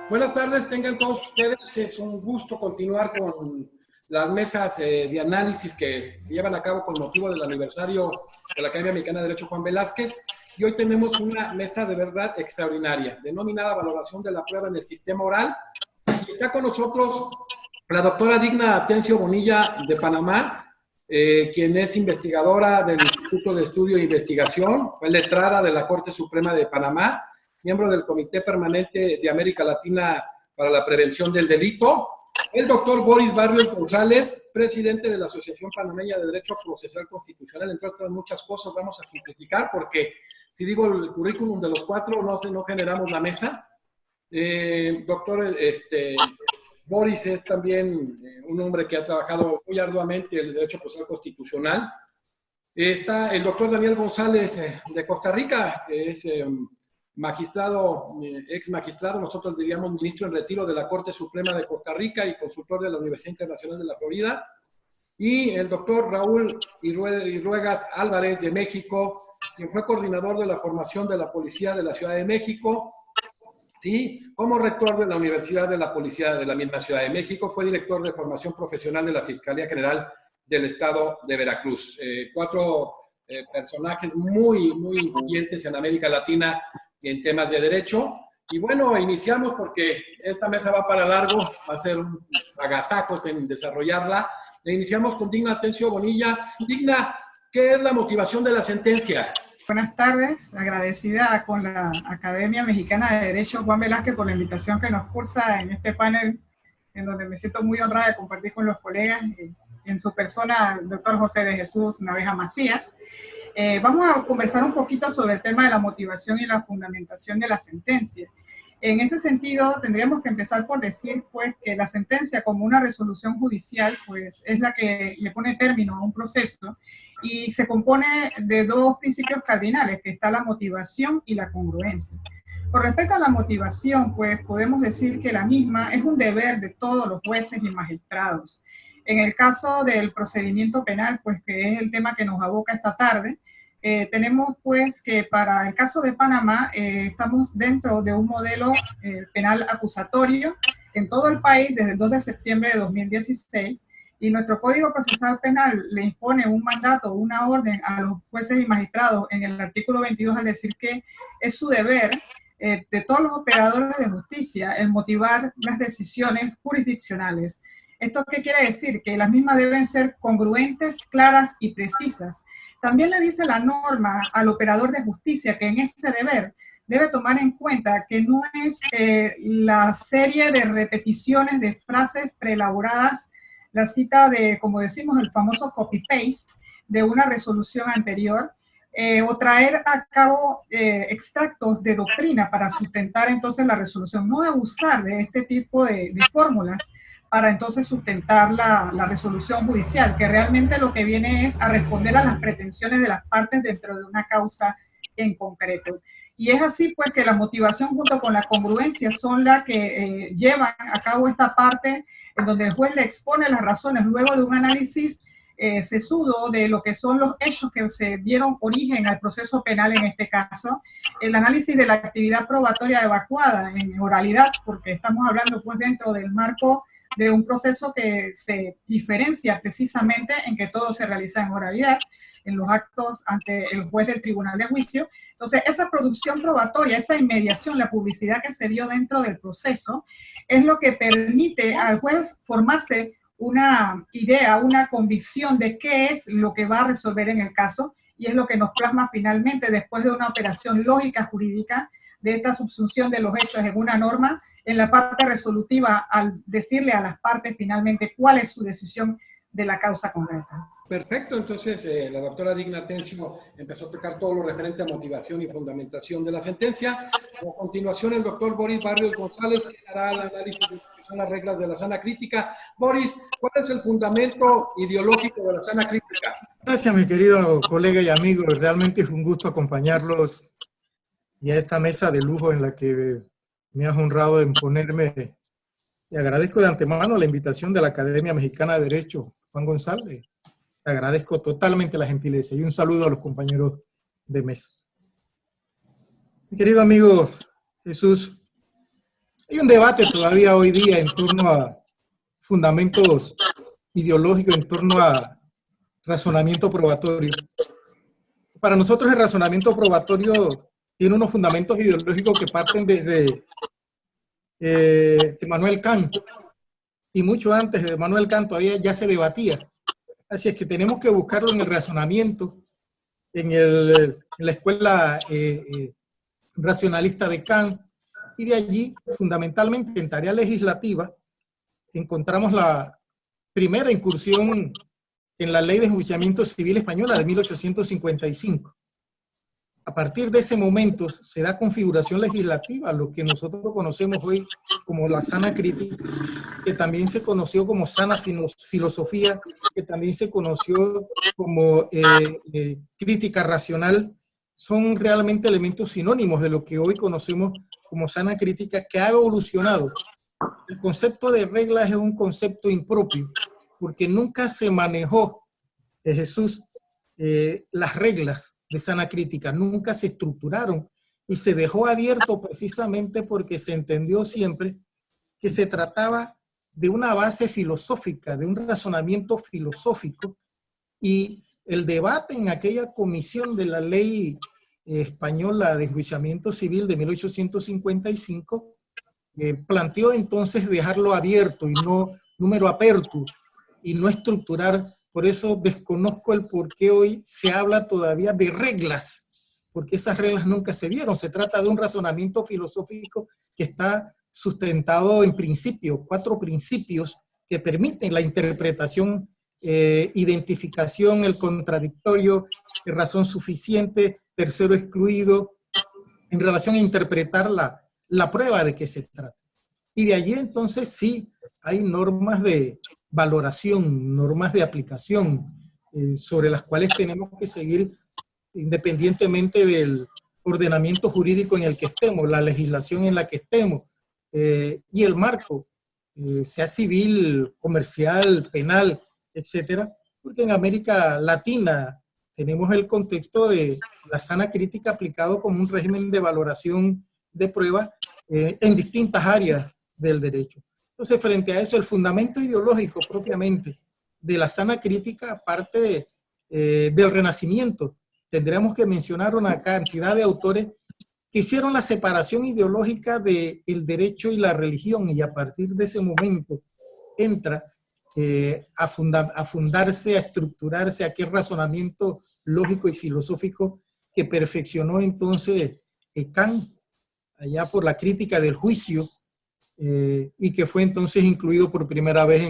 Buenas tardes, tengan todos ustedes. Es un gusto continuar con las mesas de análisis que se llevan a cabo con motivo del aniversario de la Academia Mexicana de Derecho Juan Velázquez. Y hoy tenemos una mesa de verdad extraordinaria, denominada Valoración de la Prueba en el Sistema Oral. Está con nosotros la doctora Digna Atencio Bonilla de Panamá, quien es investigadora del Instituto de Estudio e Investigación, fue letrada de la Corte Suprema de Panamá, miembro del Comité Permanente de América Latina para la Prevención del Delito. El doctor Boris Barrios González, presidente de la Asociación Panameña de Derecho Procesal Constitucional, entre otras muchas cosas. Vamos a simplificar porque si digo el currículum de los cuatro, no generamos la mesa. Doctor Boris es también un hombre que ha trabajado muy arduamente en el derecho procesal constitucional. Está el doctor Daniel González de Costa Rica, que es magistrado, ex magistrado, nosotros diríamos ministro en retiro de la Corte Suprema de Costa Rica y consultor de la Universidad Internacional de la Florida. Y el doctor Raúl Irruegas Álvarez de México, quien fue coordinador de la formación de la Policía de la Ciudad de México, ¿sí? Como rector de la Universidad de la Policía de la misma Ciudad de México, fue director de formación profesional de la Fiscalía General del Estado de Veracruz. Cuatro personajes muy influyentes en América Latina en temas de derecho. Y bueno, iniciamos porque esta mesa va para largo, va a ser un agasajo en desarrollarla. Le iniciamos con Digna Atencio Bonilla. Digna, ¿qué es la motivación de la sentencia? Buenas tardes, agradecida con la Academia Mexicana de Derecho Juan Velázquez por la invitación que nos cursa en este panel, en donde me siento muy honrada de compartir con los colegas, en su persona, el doctor José de Jesús Naveja Macías. Vamos a conversar un poquito sobre el tema de la motivación y la fundamentación de la sentencia. En ese sentido, tendríamos que empezar por decir, pues, que la sentencia como una resolución judicial, pues, es la que le pone término a un proceso y se compone de dos principios cardinales, que está la motivación y la congruencia. Con respecto a la motivación, pues, podemos decir que la misma es un deber de todos los jueces y magistrados. En el caso del procedimiento penal, pues, que es el tema que nos aboca esta tarde, tenemos pues que para el caso de Panamá estamos dentro de un modelo penal acusatorio en todo el país desde el 2 de septiembre de 2016 y nuestro Código Procesal Penal le impone un mandato, una orden a los jueces y magistrados en el artículo 22 al decir que es su deber de todos los operadores de justicia el motivar las decisiones jurisdiccionales. ¿Esto qué quiere decir? Que las mismas deben ser congruentes, claras y precisas. También le dice la norma al operador de justicia que en ese deber debe tomar en cuenta que no es la serie de repeticiones de frases preelaboradas, la cita de, como decimos, el famoso copy-paste de una resolución anterior, o traer a cabo extractos de doctrina para sustentar entonces la resolución. No abusar de este tipo de fórmulas para entonces sustentar la resolución judicial, que realmente lo que viene es a responder a las pretensiones de las partes dentro de una causa en concreto. Y es así pues que la motivación junto con la congruencia son las que llevan a cabo esta parte en donde el juez le expone las razones luego de un análisis sesudo de lo que son los hechos que se dieron origen al proceso penal en este caso, el análisis de la actividad probatoria evacuada en oralidad, porque estamos hablando pues dentro del marco de un proceso que se diferencia precisamente en que todo se realiza en oralidad, en los actos ante el juez del tribunal de juicio. Entonces, esa producción probatoria, esa inmediación, la publicidad que se dio dentro del proceso, es lo que permite al juez formarse una idea, una convicción de qué es lo que va a resolver en el caso, y es lo que nos plasma finalmente después de una operación lógica jurídica de esta subsunción de los hechos en una norma, en la parte resolutiva al decirle a las partes finalmente cuál es su decisión de la causa concreta. Perfecto, entonces la doctora Digna Atencio empezó a tocar todo lo referente a motivación y fundamentación de la sentencia. A continuación, el doctor Boris Barrios González, que hará el análisis de lo que son las reglas de la sana crítica. Boris, ¿cuál es el fundamento ideológico de la sana crítica? Gracias, mi querido colega y amigo. Realmente es un gusto acompañarlos y a esta mesa de lujo en la que me has honrado en ponerme. Y agradezco de antemano la invitación de la Academia Mexicana de Derecho, Juan González. Agradezco totalmente la gentileza y un saludo a los compañeros de mesa. Mi querido amigo Jesús, Hay un debate todavía hoy día en torno a fundamentos ideológicos, en torno a razonamiento probatorio. Para nosotros el razonamiento probatorio tiene unos fundamentos ideológicos que parten desde Immanuel Kant, y mucho antes de Immanuel Kant todavía ya se debatía. Así es que tenemos que buscarlo en el razonamiento, en la escuela racionalista de Kant, y de allí, fundamentalmente en tarea legislativa, encontramos la primera incursión en la Ley de Enjuiciamiento Civil Española de 1855. A partir de ese momento se da configuración legislativa, lo que nosotros conocemos hoy como la sana crítica, que también se conoció como sana filosofía, que también se conoció como crítica racional. Son realmente elementos sinónimos de lo que hoy conocemos como sana crítica, que ha evolucionado. El concepto de reglas es un concepto impropio, porque nunca se manejó, Jesús, las reglas de sana crítica, nunca se estructuraron y se dejó abierto precisamente porque se entendió siempre que se trataba de una base filosófica, de un razonamiento filosófico, y el debate en aquella comisión de la ley española de enjuiciamiento civil de 1855 planteó entonces dejarlo abierto y no número aperto y no estructurar. Por eso desconozco el por qué hoy se habla todavía de reglas, porque esas reglas nunca se dieron. Se trata de un razonamiento filosófico que está sustentado en principios, 4 principios que permiten la interpretación, identificación, el contradictorio, razón suficiente, tercero excluido, en relación a interpretar la prueba de qué se trata. Y de allí entonces sí hay normas de valoración, normas de aplicación, sobre las cuales tenemos que seguir independientemente del ordenamiento jurídico en el que estemos, la legislación en la que estemos, y el marco, sea civil, comercial, penal, etcétera, porque en América Latina tenemos el contexto de la sana crítica aplicado como un régimen de valoración de pruebas en distintas áreas del derecho. Entonces, frente a eso, el fundamento ideológico propiamente de la sana crítica parte del Renacimiento. Tendríamos que mencionar una cantidad de autores que hicieron la separación ideológica del derecho y la religión, y a partir de ese momento entra a fundarse, a estructurarse aquel razonamiento lógico y filosófico que perfeccionó entonces Kant, allá por la crítica del juicio, y que fue entonces incluido por primera vez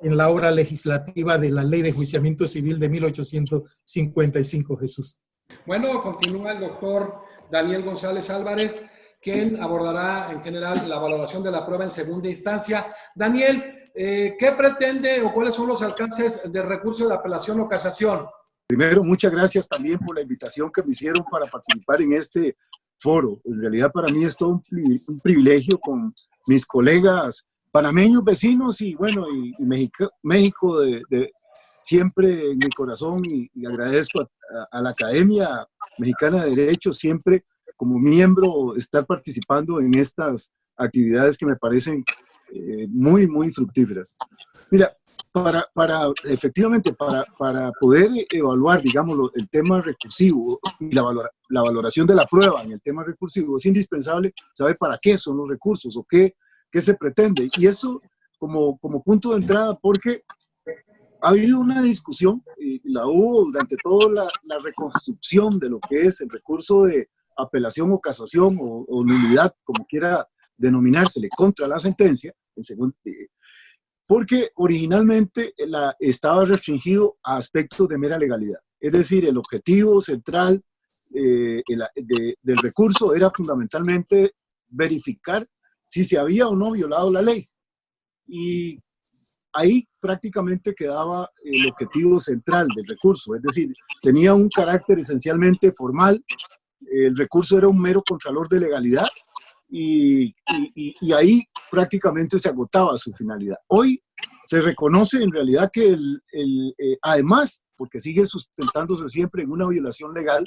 en la obra legislativa de la Ley de Enjuiciamiento Civil de 1855, Jesús. Bueno, continúa el doctor Daniel González Álvarez, quien abordará en general la valoración de la prueba en segunda instancia. Daniel, ¿qué pretende o cuáles son los alcances del recurso de apelación o casación? Primero, muchas gracias también por la invitación que me hicieron para participar en este foro. En realidad para mí es todo un privilegio con mis colegas panameños, vecinos y bueno, y México siempre en mi corazón, y agradezco a la Academia Mexicana de Derecho siempre como miembro estar participando en estas actividades que me parecen muy, muy fructíferas. Mira, efectivamente, para poder evaluar, digamos, el tema recursivo y la valoración de la prueba en el tema recursivo, es indispensable saber para qué son los recursos o qué se pretende. Y eso como punto de entrada, porque ha habido una discusión, y la hubo durante toda la reconstrucción de lo que es el recurso de apelación o casación o nulidad, como quiera denominársele, contra la sentencia, porque originalmente estaba restringido a aspectos de mera legalidad. Es decir, el objetivo central del recurso era fundamentalmente verificar si se había o no violado la ley. Y ahí prácticamente quedaba el objetivo central del recurso, es decir, tenía un carácter esencialmente formal. El recurso era un mero contralor de legalidad y ahí prácticamente se agotaba su finalidad. Hoy se reconoce en realidad que además, porque sigue sustentándose siempre en una violación legal,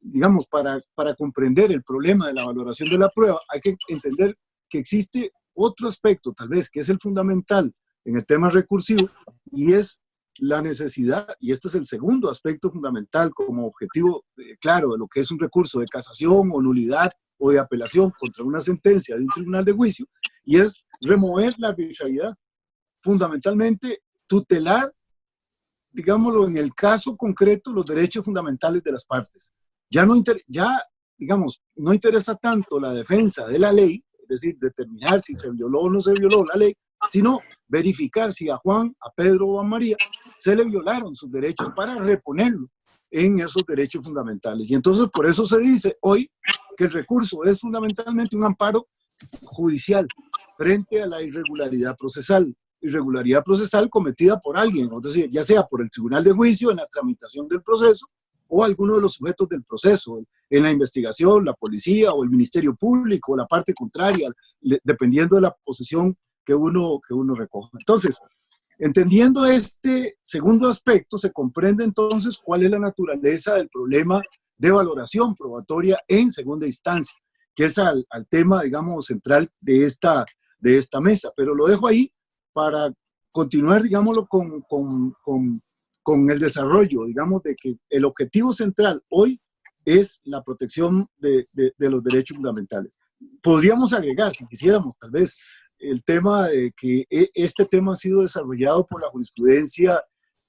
digamos, para comprender el problema de la valoración de la prueba, hay que entender que existe otro aspecto, tal vez, que es el fundamental en el tema recursivo, y es la necesidad, y este es el segundo aspecto fundamental como objetivo claro de lo que es un recurso de casación o nulidad o de apelación contra una sentencia de un tribunal de juicio, y es remover la arbitrariedad, fundamentalmente tutelar, digámoslo, en el caso concreto, los derechos fundamentales de las partes. Digamos, no interesa tanto la defensa de la ley, es decir, determinar si se violó o no se violó la ley, sino verificar si a Juan, a Pedro o a María se le violaron sus derechos para reponerlo en esos derechos fundamentales. Y entonces por eso se dice hoy que el recurso es fundamentalmente un amparo judicial frente a la irregularidad procesal cometida por alguien, es decir, ya sea por el tribunal de juicio en la tramitación del proceso o alguno de los sujetos del proceso, en la investigación, la policía o el Ministerio Público o la parte contraria, dependiendo de la posición que uno recoja. Entonces, entendiendo este segundo aspecto, se comprende entonces cuál es la naturaleza del problema de valoración probatoria en segunda instancia, que es al tema, digamos, central de esta mesa. Pero lo dejo ahí para continuar, digámoslo, con el desarrollo, digamos, de que el objetivo central hoy es la protección de los derechos fundamentales. Podríamos agregar, si quisiéramos, tal vez, el tema de que este tema ha sido desarrollado por la jurisprudencia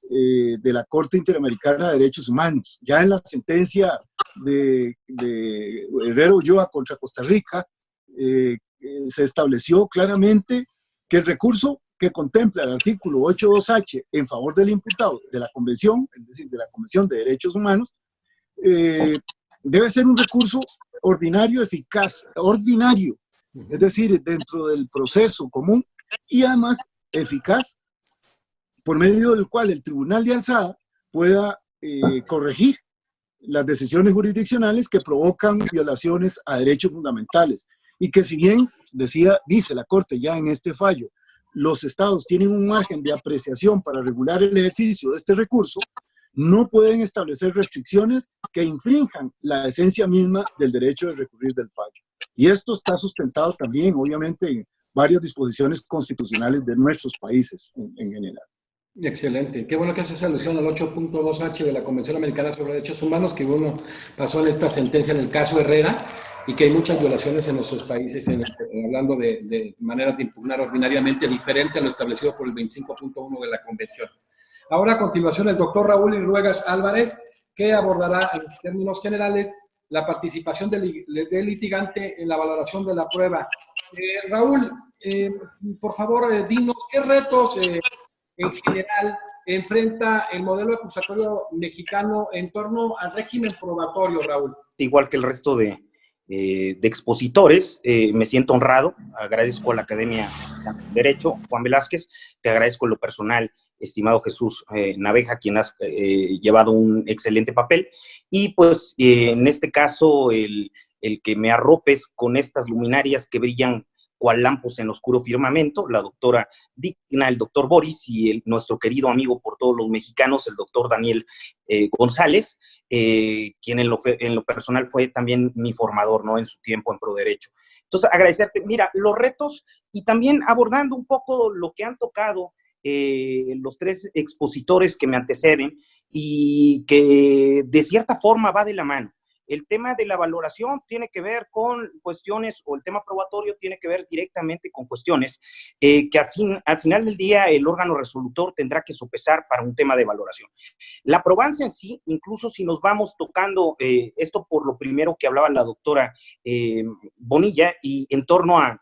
de la Corte Interamericana de Derechos Humanos. Ya en la sentencia de Herrera Ulloa contra Costa Rica, se estableció claramente que el recurso que contempla el artículo 8.2H en favor del imputado de la Convención, es decir, de la Convención de Derechos Humanos, debe ser un recurso ordinario, eficaz, ordinario, es decir, dentro del proceso común y además eficaz, por medio del cual el Tribunal de Alzada pueda corregir las decisiones jurisdiccionales que provocan violaciones a derechos fundamentales. Y que si bien, dice la Corte ya en este fallo, los estados tienen un margen de apreciación para regular el ejercicio de este recurso, no pueden establecer restricciones que infrinjan la esencia misma del derecho de recurrir del fallo. Y esto está sustentado también, obviamente, en varias disposiciones constitucionales de nuestros países en general. Excelente. Qué bueno que haces alusión al 8.2H de la Convención Americana sobre Derechos Humanos, que uno pasó en esta sentencia en el caso Herrera, y que hay muchas violaciones en nuestros países, hablando de maneras de impugnar ordinariamente diferente a lo establecido por el 25.1 de la Convención. Ahora, a continuación, el doctor Raúl Irruegas Álvarez, que abordará en términos generales la participación del litigante en la valoración de la prueba. Raúl, por favor, dinos qué retos en general enfrenta el modelo acusatorio mexicano en torno al régimen probatorio, Raúl. Igual que el resto de expositores, me siento honrado, agradezco a la Academia de Derecho, Juan Velázquez, te agradezco en lo personal, estimado Jesús Naveja, quien has llevado un excelente papel, y pues en este caso el que me arropes con estas luminarias que brillan cual lampos en oscuro firmamento, la doctora Digna, el doctor Boris y nuestro querido amigo por todos los mexicanos, el doctor Daniel González, quien en lo personal fue también mi formador, ¿no?, en su tiempo en ProDerecho. Entonces, agradecerte. Mira, los retos y también abordando un poco lo que han tocado los tres expositores que me anteceden y que de cierta forma va de la mano. El tema de la valoración tiene que ver con cuestiones, o el tema probatorio tiene que ver directamente con cuestiones que al final del día el órgano resolutor tendrá que sopesar para un tema de valoración. La probancia en sí, incluso si nos vamos tocando esto por lo primero que hablaba la doctora Bonilla, y en torno a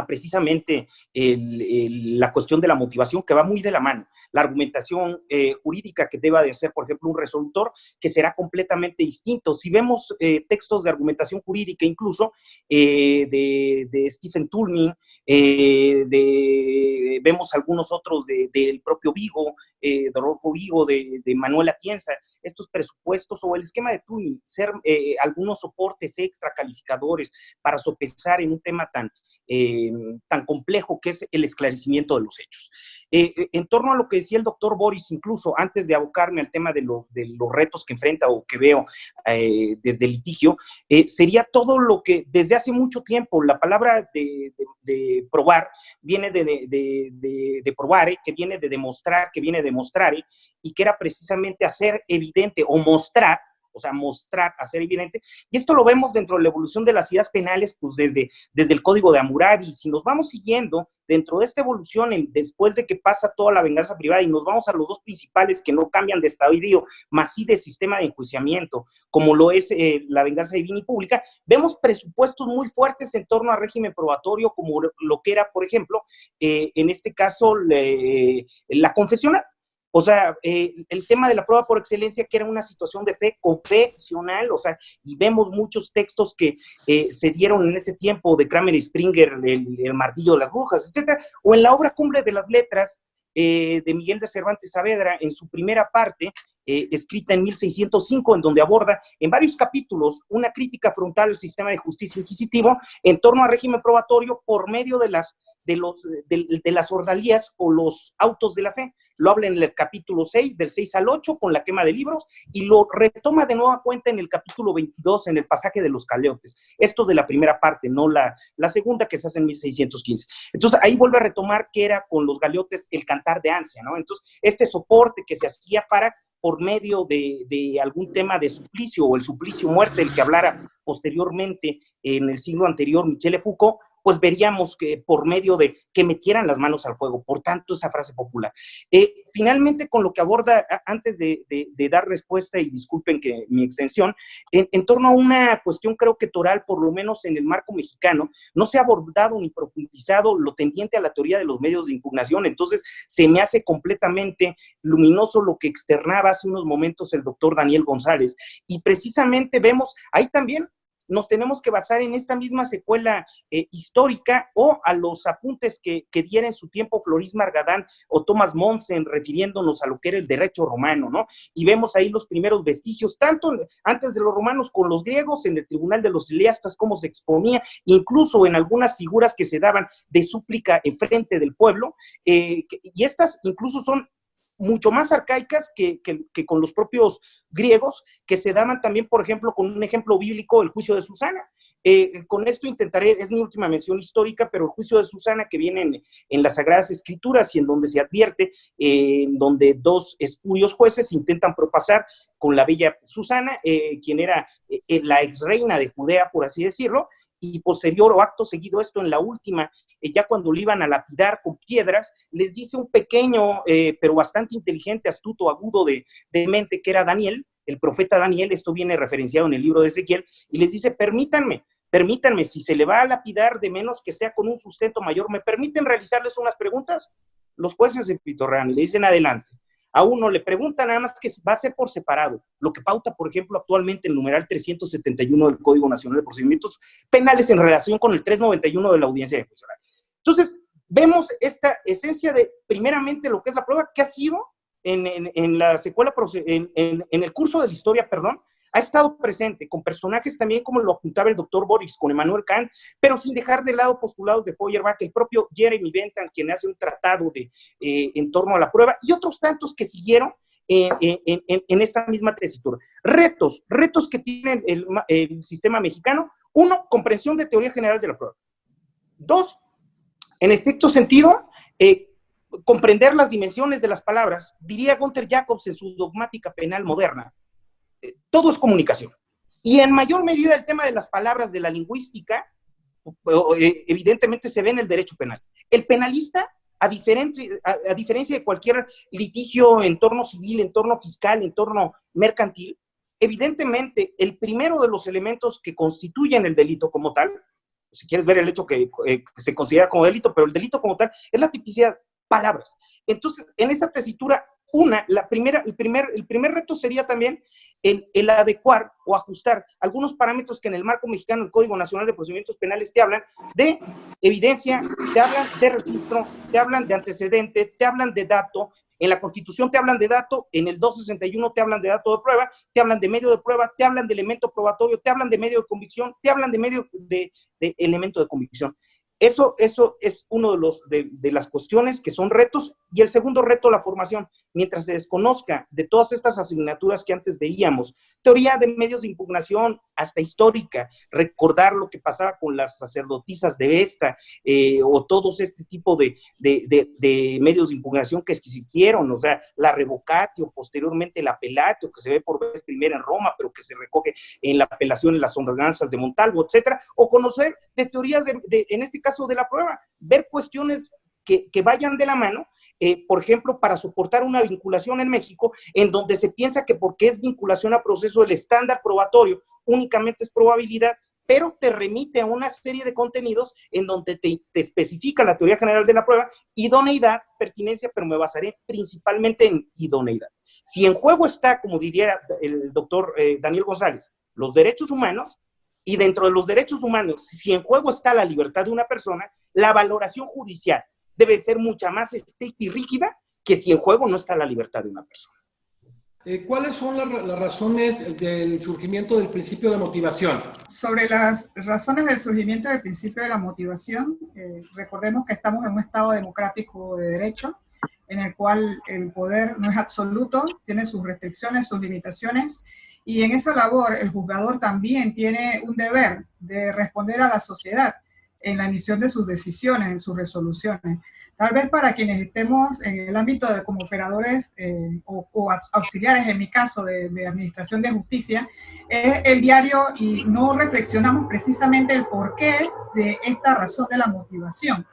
precisamente la cuestión de la motivación, que va muy de la mano. La argumentación jurídica que deba de hacer, por ejemplo, un resolutor, que será completamente distinto. Si vemos textos de argumentación jurídica, incluso de Stephen Tullman, vemos algunos otros del propio Vigo, de Rodolfo Vigo, de Manuel Atienza, estos presupuestos o el esquema de Tullman, ser algunos soportes extra calificadores para sopesar en un tema tan complejo que es el esclarecimiento de los hechos. en torno a lo que decía el doctor Boris, incluso antes de abocarme al tema de los retos que enfrenta o que veo desde el litigio, sería todo lo que desde hace mucho tiempo, la palabra de probar viene de probar, que viene de demostrar, que viene de mostrar, y que era precisamente hacer evidente o mostrar, o sea, mostrar, hacer evidente, y esto lo vemos dentro de la evolución de las ideas penales, pues desde el Código de Hammurabi. Si nos vamos siguiendo dentro de esta evolución, después de que pasa toda la venganza privada, y nos vamos a los dos principales que no cambian de estadio, más sí de sistema de enjuiciamiento, como lo es la venganza divina y pública, vemos presupuestos muy fuertes en torno al régimen probatorio, como lo que era, por ejemplo, en este caso, la confesional. O sea, el tema de la prueba por excelencia, que era una situación de fe confesional, o sea, y vemos muchos textos que se dieron en ese tiempo de Kramer y Springer, el martillo de las brujas, etcétera, o en la obra Cumbre de las Letras de Miguel de Cervantes Saavedra, en su primera parte, escrita en 1605, en donde aborda en varios capítulos una crítica frontal al sistema de justicia inquisitivo en torno al régimen probatorio por medio de las ordalías o los autos de la fe. Lo habla en el capítulo 6, del 6 al 8, con la quema de libros, y lo retoma de nueva cuenta en el capítulo 22, en el pasaje de los Caleotes. Esto de la primera parte, no la segunda, que se hace en 1615. Entonces, ahí vuelve a retomar que era con los Galeotes el cantar de ansia, ¿no? Entonces, este soporte que se hacía por medio de algún tema de suplicio, o el suplicio muerte, el que hablara posteriormente en el siglo anterior Michel Foucault, pues veríamos que por medio de que metieran las manos al fuego, por tanto esa frase popular. Finalmente, con lo que aborda, antes de dar respuesta, y disculpen que mi extensión, en torno a una cuestión creo que toral, por lo menos en el marco mexicano, no se ha abordado ni profundizado lo tendiente a la teoría de los medios de impugnación. Entonces se me hace completamente luminoso lo que externaba hace unos momentos el doctor Daniel González, y precisamente vemos, ahí también nos tenemos que basar en esta misma secuela histórica, o a los apuntes que diera en su tiempo Floris Margadán o Thomas Monsen, refiriéndonos a lo que era el derecho romano, ¿no? Y vemos ahí los primeros vestigios, tanto antes de los romanos con los griegos, en el tribunal de los Eleastas, cómo se exponía, incluso en algunas figuras que se daban de súplica en frente del pueblo, y estas incluso son mucho más arcaicas que con los propios griegos, que se daban también, por ejemplo, con un ejemplo bíblico, el juicio de Susana. Con esto intentaré, es mi última mención histórica, pero el juicio de Susana, que viene en las Sagradas Escrituras, y en donde se advierte, donde dos espurios jueces intentan propasar con la bella Susana, quien era la ex reina de Judea, por así decirlo, y posterior o acto seguido esto, en la última, ya cuando le iban a lapidar con piedras, les dice un pequeño, pero bastante inteligente, astuto, agudo de mente, que era Daniel, el profeta Daniel. Esto viene referenciado en el libro de Ezequiel, y les dice: permítanme, si se le va a lapidar, de menos que sea con un sustento mayor, ¿me permiten realizarles unas preguntas? Los jueces se pitorrean y le dicen: adelante. A uno le preguntan nada más que va a ser por separado, lo que pauta, por ejemplo, actualmente el numeral 371 del Código Nacional de Procedimientos Penales en relación con el 391 de la Audiencia de Juicio Oral. Entonces, vemos esta esencia de, primeramente, lo que es la prueba, que ha sido en la secuela, en el curso de la historia, perdón, ha estado presente con personajes también, como lo apuntaba el doctor Boris, con Emmanuel Kant, pero sin dejar de lado postulados de Feuerbach, el propio Jeremy Bentham, quien hace un tratado en torno a la prueba, y otros tantos que siguieron en esta misma tesitura. Retos que tiene el sistema mexicano: uno, comprensión de teoría general de la prueba; dos, en estricto sentido, comprender las dimensiones de las palabras. Diría Gunther Jacobs en su dogmática penal moderna: todo es comunicación. Y en mayor medida el tema de las palabras, de la lingüística, evidentemente se ve en el derecho penal. El penalista, a diferencia de cualquier litigio en torno civil, en torno fiscal, en torno mercantil, evidentemente el primero de los elementos que constituyen el delito como tal, si quieres ver el hecho que se considera como delito, pero el delito como tal es la tipicidad, palabras. Entonces, en esa tesitura, el primer reto sería también el adecuar o ajustar algunos parámetros que en el marco mexicano, el Código Nacional de Procedimientos Penales, te hablan de evidencia, te hablan de registro, te hablan de antecedente, te hablan de dato. En la Constitución te hablan de dato, en el 261 te hablan de dato de prueba, te hablan de medio de prueba, te hablan de elemento probatorio, te hablan de medio de convicción, te hablan de medio de elemento de convicción. Eso es uno de las cuestiones que son retos. Y el segundo reto, la formación. Mientras se desconozca de todas estas asignaturas que antes veíamos, teoría de medios de impugnación, hasta histórica, recordar lo que pasaba con las sacerdotisas de Vesta, o todos este tipo de medios de impugnación que existieron, o sea, la revocatio, posteriormente la appelatio, que se ve por vez primera en Roma, pero que se recoge en la apelación en las ordenanzas de Montalvo, etcétera, o conocer de teorías en este caso de la prueba, ver cuestiones que vayan de la mano. Por ejemplo, para soportar una vinculación en México, en donde se piensa que porque es vinculación a proceso, el estándar probatorio únicamente es probabilidad, pero te remite a una serie de contenidos en donde te especifica la teoría general de la prueba, idoneidad, pertinencia, pero me basaré principalmente en idoneidad. Si en juego está, como diría el doctor Daniel González, los derechos humanos, y dentro de los derechos humanos, si en juego está la libertad de una persona, la valoración judicial debe ser mucha más estricta y rígida que si en juego no está la libertad de una persona. ¿Cuáles son las razones del surgimiento del principio de motivación? Sobre las razones del surgimiento del principio de la motivación, recordemos que estamos en un Estado democrático de derecho, en el cual el poder no es absoluto, tiene sus restricciones, sus limitaciones, y en esa labor el juzgador también tiene un deber de responder a la sociedad en la emisión de sus decisiones, en sus resoluciones. Tal vez para quienes estemos en el ámbito de como operadores o auxiliares, en mi caso, de administración de justicia, es el diario y no reflexionamos precisamente el porqué de esta razón de la motivación.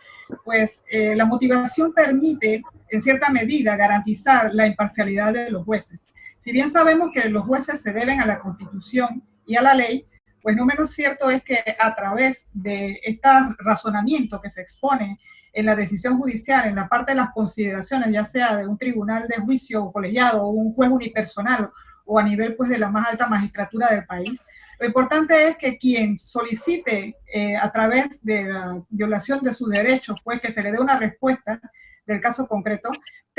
Pues la motivación permite, en cierta medida, garantizar la imparcialidad de los jueces. Si bien sabemos que los jueces se deben a la Constitución y a la ley, pues no menos cierto es que a través de este razonamiento que se expone en la decisión judicial, en la parte de las consideraciones, ya sea de un tribunal de juicio colegiado o un juez unipersonal o a nivel pues de la más alta magistratura del país, lo importante es que quien solicite a través de la violación de sus derechos, pues que se le dé una respuesta del caso concreto,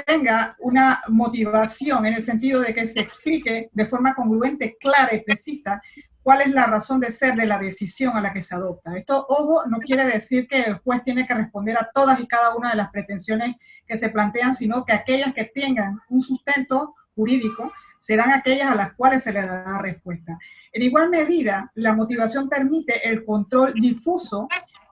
tenga una motivación en el sentido de que se explique de forma congruente, clara y precisa cuál es la razón de ser de la decisión a la que se adopta. Esto, ojo, no quiere decir que el juez tiene que responder a todas y cada una de las pretensiones que se plantean, sino que aquellas que tengan un sustento jurídico serán aquellas a las cuales se le dará respuesta. En igual medida, la motivación permite el control difuso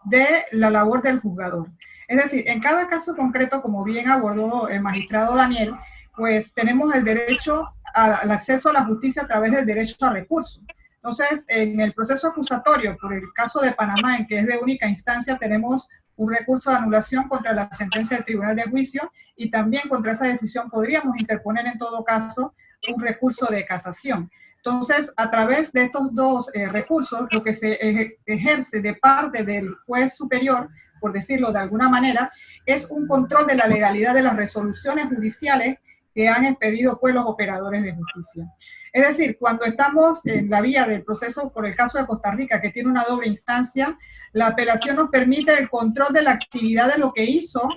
de la labor del juzgador. Es decir, en cada caso concreto, como bien abordó el magistrado Daniel, pues tenemos el derecho al acceso a la justicia a través del derecho a recurso. Entonces, en el proceso acusatorio, por el caso de Panamá, en que es de única instancia, tenemos un recurso de anulación contra la sentencia del Tribunal de Juicio y también contra esa decisión podríamos interponer en todo caso un recurso de casación. Entonces, a través de estos dos recursos, lo que se ejerce de parte del juez superior, por decirlo de alguna manera, es un control de la legalidad de las resoluciones judiciales que han expedido pues los operadores de justicia. Es decir, cuando estamos en la vía del proceso, por el caso de Costa Rica, que tiene una doble instancia, la apelación nos permite el control de la actividad de lo que hizo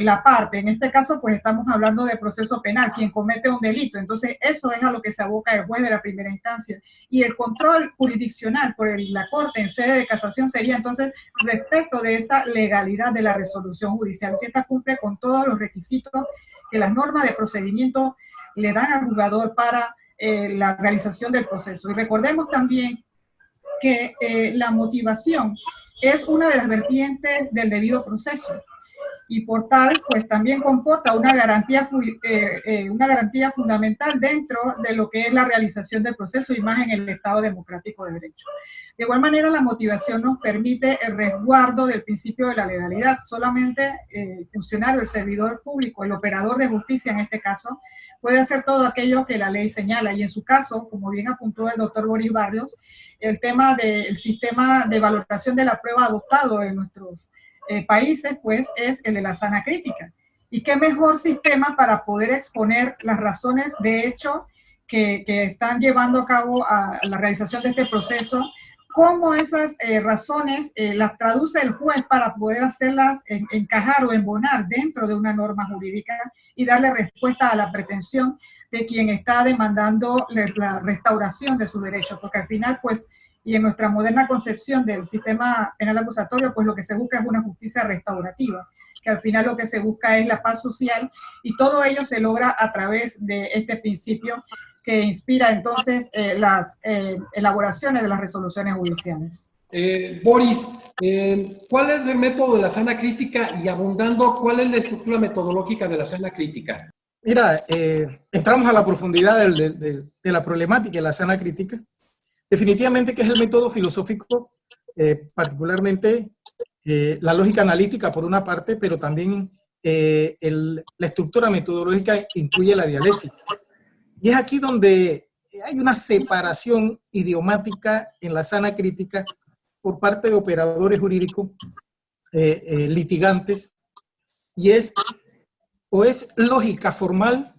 la parte. En este caso, pues estamos hablando de proceso penal, quien comete un delito. Entonces, eso es a lo que se aboca el juez de la primera instancia. Y el control jurisdiccional por la Corte en sede de casación sería entonces respecto de esa legalidad de la resolución judicial. Si esta cumple con todos los requisitos que las normas de procedimiento le dan al juzgador para la realización del proceso. Y recordemos también que la motivación es una de las vertientes del debido proceso y por tal, pues también comporta una garantía fundamental dentro de lo que es la realización del proceso y más en el Estado democrático de derecho. De igual manera, la motivación nos permite el resguardo del principio de la legalidad. Solamente el funcionario, el servidor público, el operador de justicia en este caso, puede hacer todo aquello que la ley señala. Y en su caso, como bien apuntó el doctor Boris Barrios, el tema del sistema de valoración de la prueba adoptado en nuestros países, pues es el de la sana crítica. Y qué mejor sistema para poder exponer las razones de hecho que están llevando a cabo a la realización de este proceso, cómo esas razones las traduce el juez para poder hacerlas encajar o embonar dentro de una norma jurídica y darle respuesta a la pretensión de quien está demandando la restauración de sus derechos, porque al final, pues, Y en nuestra moderna concepción del sistema penal acusatorio, pues lo que se busca es una justicia restaurativa, que al final lo que se busca es la paz social, y todo ello se logra a través de este principio que inspira entonces las elaboraciones de las resoluciones judiciales. Boris, ¿cuál es el método de la sana crítica? Y abundando, ¿cuál es la estructura metodológica de la sana crítica? Mira, entramos a la profundidad de la problemática de la sana crítica. Definitivamente que es el método filosófico, particularmente la lógica analítica por una parte, pero también la estructura metodológica incluye la dialéctica. Y es aquí donde hay una separación idiomática en la sana crítica por parte de operadores jurídicos, litigantes, y o es lógica formal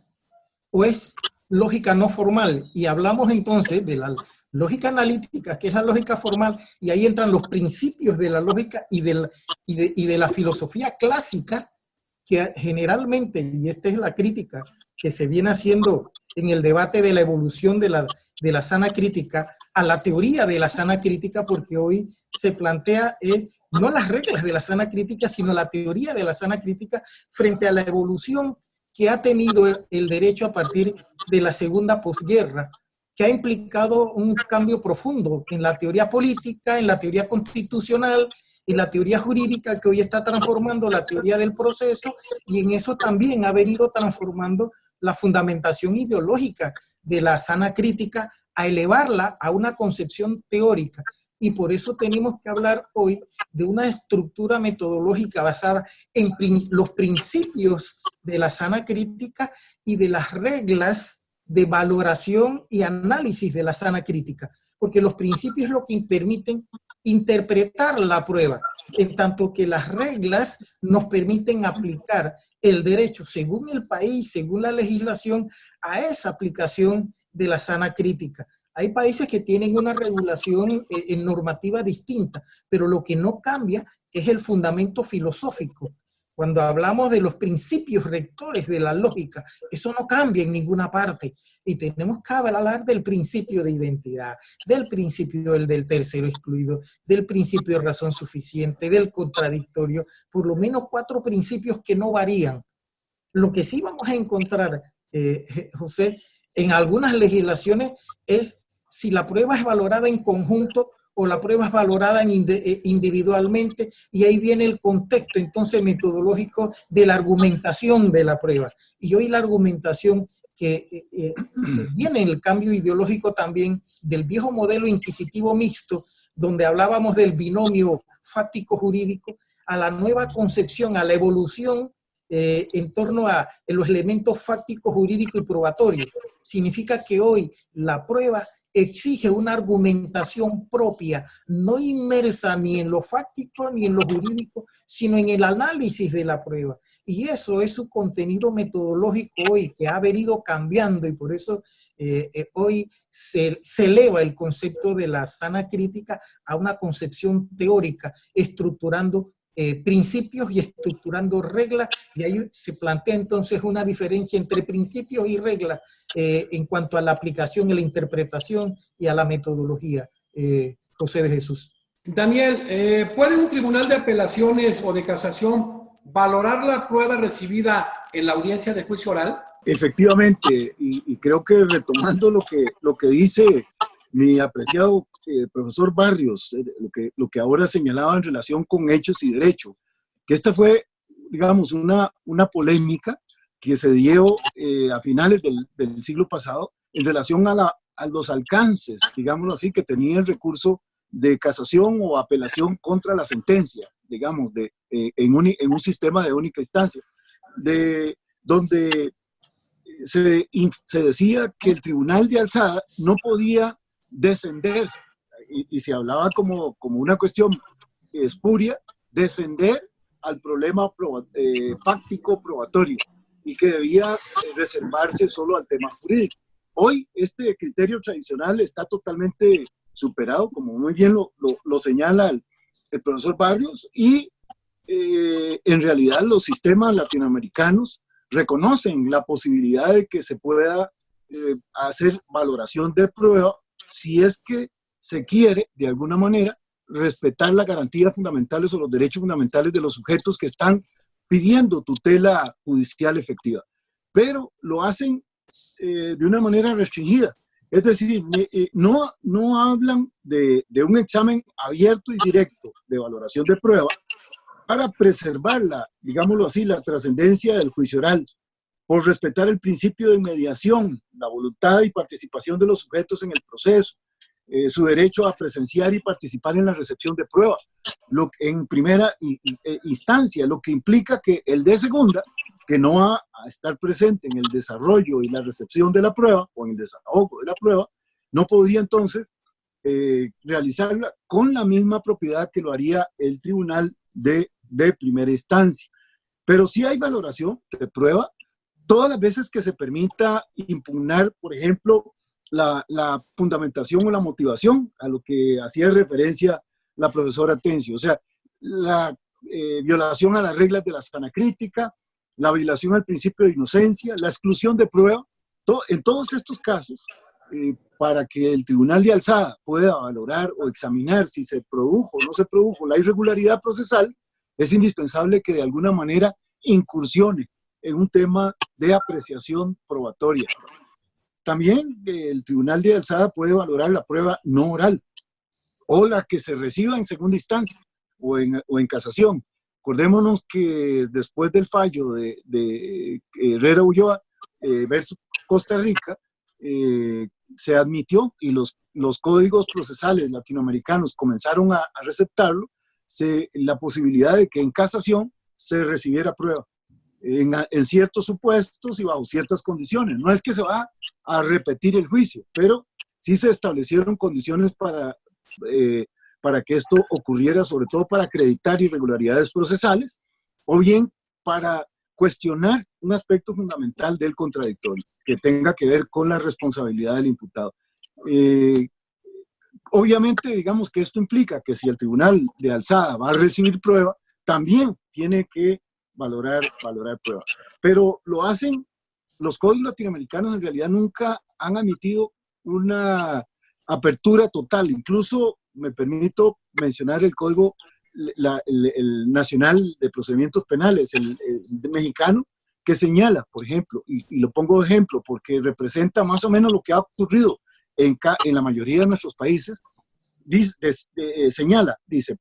o es lógica no formal. Y hablamos entonces de la lógica analítica, que es la lógica formal, y ahí entran los principios de la lógica y de la filosofía clásica, que generalmente, y esta es la crítica que se viene haciendo en el debate de la evolución de la sana crítica, a la teoría de la sana crítica, porque hoy se plantea no las reglas de la sana crítica, sino la teoría de la sana crítica frente a la evolución que ha tenido el derecho a partir de la segunda posguerra, que ha implicado un cambio profundo en la teoría política, en la teoría constitucional, en la teoría jurídica, que hoy está transformando la teoría del proceso, y en eso también ha venido transformando la fundamentación ideológica de la sana crítica, a elevarla a una concepción teórica. Y por eso tenemos que hablar hoy de una estructura metodológica basada en los principios de la sana crítica y de las reglas de valoración y análisis de la sana crítica, porque los principios es lo que permiten interpretar la prueba, en tanto que las reglas nos permiten aplicar el derecho según el país, según la legislación, a esa aplicación de la sana crítica. Hay países que tienen una regulación en normativa distinta, pero lo que no cambia es el fundamento filosófico. Cuando hablamos de los principios rectores de la lógica, eso no cambia en ninguna parte. Y tenemos que hablar del principio de identidad, del principio del tercero excluido, del principio de razón suficiente, del contradictorio, por lo menos 4 principios que no varían. Lo que sí vamos a encontrar, José, en algunas legislaciones es si la prueba es valorada en conjunto o la prueba es valorada individualmente, y ahí viene el contexto entonces metodológico de la argumentación de la prueba. Y hoy la argumentación que viene en el cambio ideológico también del viejo modelo inquisitivo mixto, donde hablábamos del binomio fáctico-jurídico, a la nueva concepción, a la evolución en torno a los elementos fácticos, jurídicos y probatorios. Significa que hoy la prueba exige una argumentación propia, no inmersa ni en lo fáctico ni en lo jurídico, sino en el análisis de la prueba. Y eso es su contenido metodológico hoy, que ha venido cambiando, y por eso hoy se eleva el concepto de la sana crítica a una concepción teórica, estructurando principios y estructurando reglas, y ahí se plantea entonces una diferencia entre principios y reglas en cuanto a la aplicación y la interpretación y a la metodología. José de Jesús. Daniel, ¿puede un tribunal de apelaciones o de casación valorar la prueba recibida en la audiencia de juicio oral? Efectivamente, y creo que retomando lo que dice mi apreciado profesor Barrios, lo que ahora señalaba en relación con hechos y derecho, que esta fue, digamos, una polémica que se dio a finales del siglo pasado en relación a los alcances, digámoslo así, que tenía el recurso de casación o apelación contra la sentencia, digamos, en un sistema de única instancia, donde se decía que el tribunal de alzada no podía descender, y se hablaba como una cuestión espuria, descender al problema fáctico probatorio, y que debía reservarse solo al tema jurídico. Hoy este criterio tradicional está totalmente superado, como muy bien lo señala el profesor Barrios, y en realidad los sistemas latinoamericanos reconocen la posibilidad de que se pueda hacer valoración de prueba si es que se quiere, de alguna manera, respetar las garantías fundamentales o los derechos fundamentales de los sujetos que están pidiendo tutela judicial efectiva. Pero lo hacen de una manera restringida. Es decir, no hablan de un examen abierto y directo de valoración de prueba para preservar digámoslo así, la trascendencia del juicio oral, por respetar el principio de mediación, la voluntad y participación de los sujetos en el proceso, su derecho a presenciar y participar en la recepción de prueba, en primera instancia, lo que implica que el de segunda, que no va a estar presente en el desarrollo y la recepción de la prueba, o en el desahogo de la prueba, no podría entonces realizarla con la misma propiedad que lo haría el tribunal de primera instancia. Pero sí hay valoración de prueba todas las veces que se permita impugnar, por ejemplo, la fundamentación o la motivación, a lo que hacía referencia la profesora Tencio. O sea, la violación a las reglas de la sana crítica, la violación al principio de inocencia, la exclusión de prueba. En todos estos casos, para que el tribunal de alzada pueda valorar o examinar si se produjo o no se produjo la irregularidad procesal, es indispensable que de alguna manera incursione en un tema de apreciación probatoria. También el tribunal de alzada puede valorar la prueba no oral o la que se reciba en segunda instancia o en casación. Acordémonos que después del fallo de Herrera Ulloa versus Costa Rica, se admitió y los códigos procesales latinoamericanos comenzaron a receptarlo, la posibilidad de que en casación se recibiera prueba en ciertos supuestos y bajo ciertas condiciones. No es que se va a repetir el juicio, pero sí se establecieron condiciones para que esto ocurriera, sobre todo para acreditar irregularidades procesales o bien para cuestionar un aspecto fundamental del contradictorio que tenga que ver con la responsabilidad del imputado. Obviamente, digamos que esto implica que si el tribunal de alzada va a recibir prueba, también tiene que valorar prueba. Pero lo hacen, los códigos latinoamericanos en realidad nunca han admitido una apertura total. Incluso me permito mencionar el código el nacional de procedimientos penales, el mexicano, que señala, por ejemplo, y lo pongo de ejemplo porque representa más o menos lo que ha ocurrido en la mayoría de nuestros países. Señala, dice,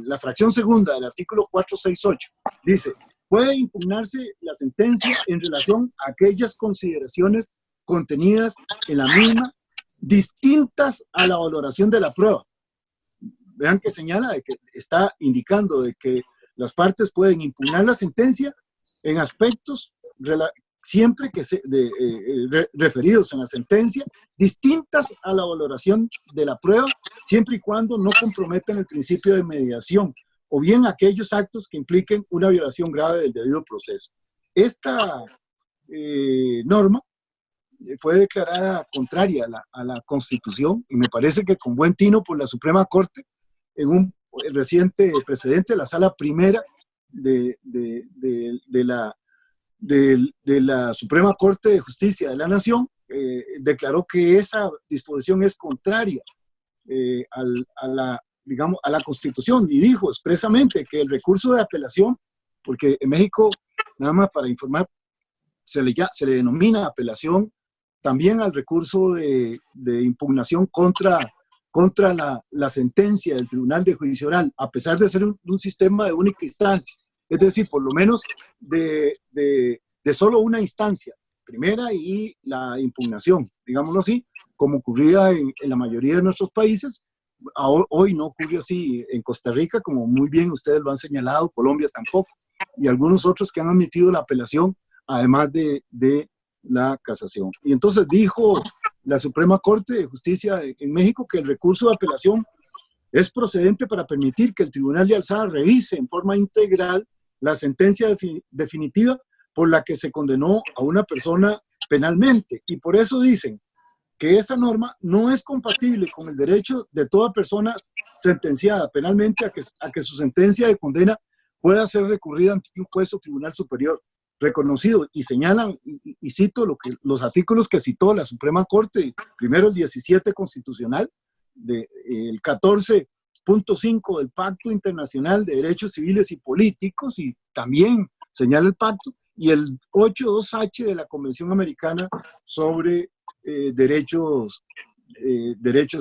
la fracción segunda del artículo 468, dice, puede impugnarse la sentencia en relación a aquellas consideraciones contenidas en la misma, distintas a la valoración de la prueba. Vean que señala de que está indicando de que las partes pueden impugnar la sentencia en aspectos siempre que referidos en la sentencia, distintas a la valoración de la prueba, siempre y cuando no comprometan el principio de mediación, o bien aquellos actos que impliquen una violación grave del debido proceso. Esta norma fue declarada contraria a la Constitución, y me parece que con buen tino por la Suprema Corte, en un reciente precedente, la Sala Primera de la Suprema Corte de Justicia de la Nación, declaró que esa disposición es contraria a la Constitución, y dijo expresamente que el recurso de apelación, porque en México, nada más para informar, se le denomina apelación también al recurso de impugnación contra la sentencia del Tribunal de Juicio Oral, a pesar de ser un sistema de única instancia. Es decir, por lo menos de solo una instancia, primera y la impugnación, digámoslo así, como ocurría en la mayoría de nuestros países. Hoy no ocurre así en Costa Rica, como muy bien ustedes lo han señalado, Colombia tampoco, y algunos otros que han admitido la apelación, además de la casación. Y entonces dijo la Suprema Corte de Justicia en México que el recurso de apelación es procedente para permitir que el Tribunal de Alzada revise en forma integral la sentencia definitiva por la que se condenó a una persona penalmente. Y por eso dicen que esa norma no es compatible con el derecho de toda persona sentenciada penalmente a que su sentencia de condena pueda ser recurrida ante un juez o tribunal superior reconocido. Y señalan, y cito los artículos que citó la Suprema Corte, primero el 17 constitucional, el 14.5 del Pacto Internacional de Derechos Civiles y Políticos, y también señala el pacto, y el 8.2H de la Convención Americana sobre derechos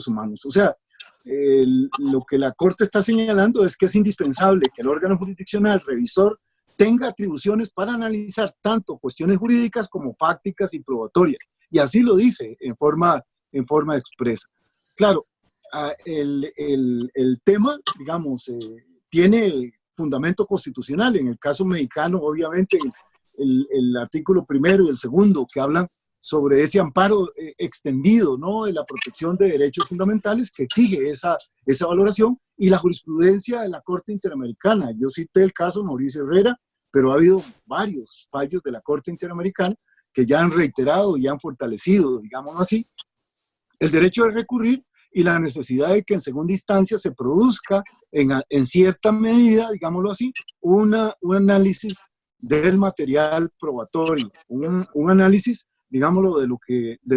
humanos. O sea, lo que la Corte está señalando es que es indispensable que el órgano jurisdiccional revisor tenga atribuciones para analizar tanto cuestiones jurídicas como fácticas y probatorias. Y así lo dice en forma expresa. Claro, el tema, digamos, tiene fundamento constitucional. En el caso mexicano, obviamente, el artículo 1 y el 2 que hablan sobre ese amparo extendido, ¿no?, de la protección de derechos fundamentales que exige esa valoración, y la jurisprudencia de la Corte Interamericana. Yo cité el caso Mauricio Herrera, pero ha habido varios fallos de la Corte Interamericana que ya han reiterado y han fortalecido, digámoslo así, el derecho de recurrir y la necesidad de que en segunda instancia se produzca en cierta medida, digámoslo así, un análisis del material probatorio, un análisis, digámoslo, de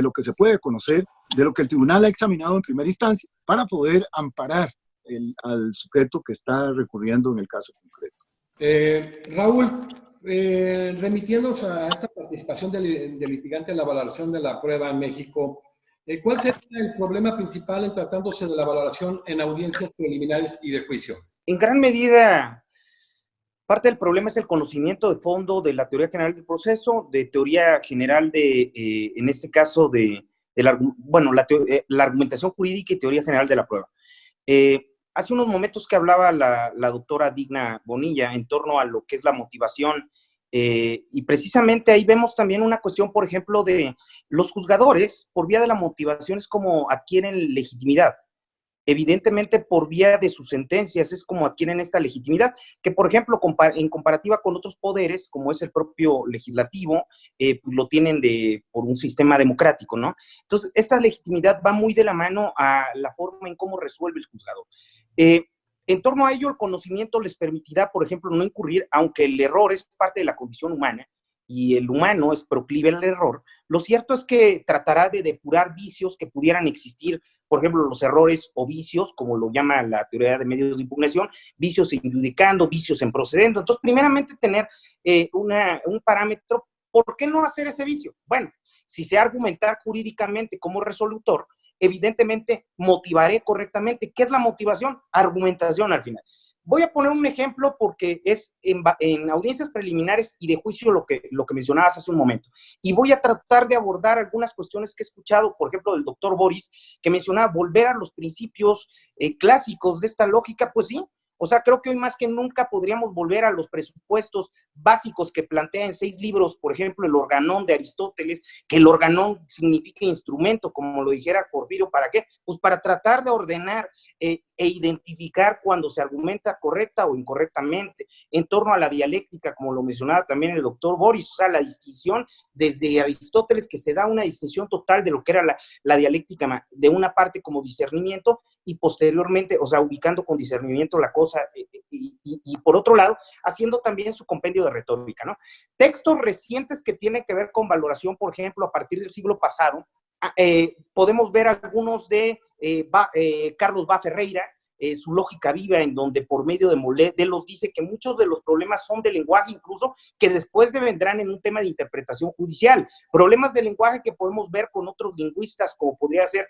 lo que se puede conocer, de lo que el tribunal ha examinado en primera instancia, para poder amparar al sujeto que está recurriendo en el caso concreto. Raúl, remitiéndonos a esta participación del litigante en la valoración de la prueba en México, ¿cuál sería el problema principal en tratándose de la valoración en audiencias preliminares y de juicio? En gran medida, parte del problema es el conocimiento de fondo de la teoría general del proceso, de teoría general en este caso, la argumentación jurídica y teoría general de la prueba. Hace unos momentos que hablaba la doctora Digna Bonilla en torno a lo que es la motivación, y precisamente ahí vemos también una cuestión, por ejemplo, de los juzgadores, por vía de la motivación es como adquieren legitimidad. Evidentemente, por vía de sus sentencias es como adquieren esta legitimidad, que por ejemplo, en comparativa con otros poderes, como es el propio legislativo, pues lo tienen por un sistema democrático, ¿no? Entonces, esta legitimidad va muy de la mano a la forma en cómo resuelve el juzgador. En torno a ello, el conocimiento les permitirá, por ejemplo, no incurrir, aunque el error es parte de la condición humana, y el humano es proclive al error, lo cierto es que tratará de depurar vicios que pudieran existir, por ejemplo, los errores o vicios, como lo llama la teoría de medios de impugnación, vicios en judicando, vicios en procedendo. Entonces, primeramente, tener un parámetro. ¿Por qué no hacer ese vicio? Bueno, si sé argumentar jurídicamente como resolutor, evidentemente motivaré correctamente. ¿Qué es la motivación? Argumentación al final. Voy a poner un ejemplo porque es en audiencias preliminares y de juicio lo que mencionabas hace un momento. Y voy a tratar de abordar algunas cuestiones que he escuchado, por ejemplo, del doctor Boris, que mencionaba volver a los principios clásicos de esta lógica. Pues sí, o sea, creo que hoy más que nunca podríamos volver a los presupuestos básicos que plantea en 6 libros, por ejemplo, el organón de Aristóteles, que el organón significa instrumento, como lo dijera Porfirio. ¿Para qué? Pues para tratar de ordenar e identificar cuando se argumenta correcta o incorrectamente, en torno a la dialéctica, como lo mencionaba también el doctor Boris, o sea, la distinción desde Aristóteles, que se da una distinción total de lo que era la dialéctica, de una parte como discernimiento, y posteriormente, o sea, ubicando con discernimiento la cosa, y por otro lado, haciendo también su compendio de retórica, ¿no? Textos recientes que tienen que ver con valoración, por ejemplo, a partir del siglo pasado, podemos ver algunos de Carlos Bá Ferreira, su lógica viva, en donde por medio de modelos dice que muchos de los problemas son de lenguaje, incluso que después vendrán en un tema de interpretación judicial. Problemas de lenguaje que podemos ver con otros lingüistas, como podría ser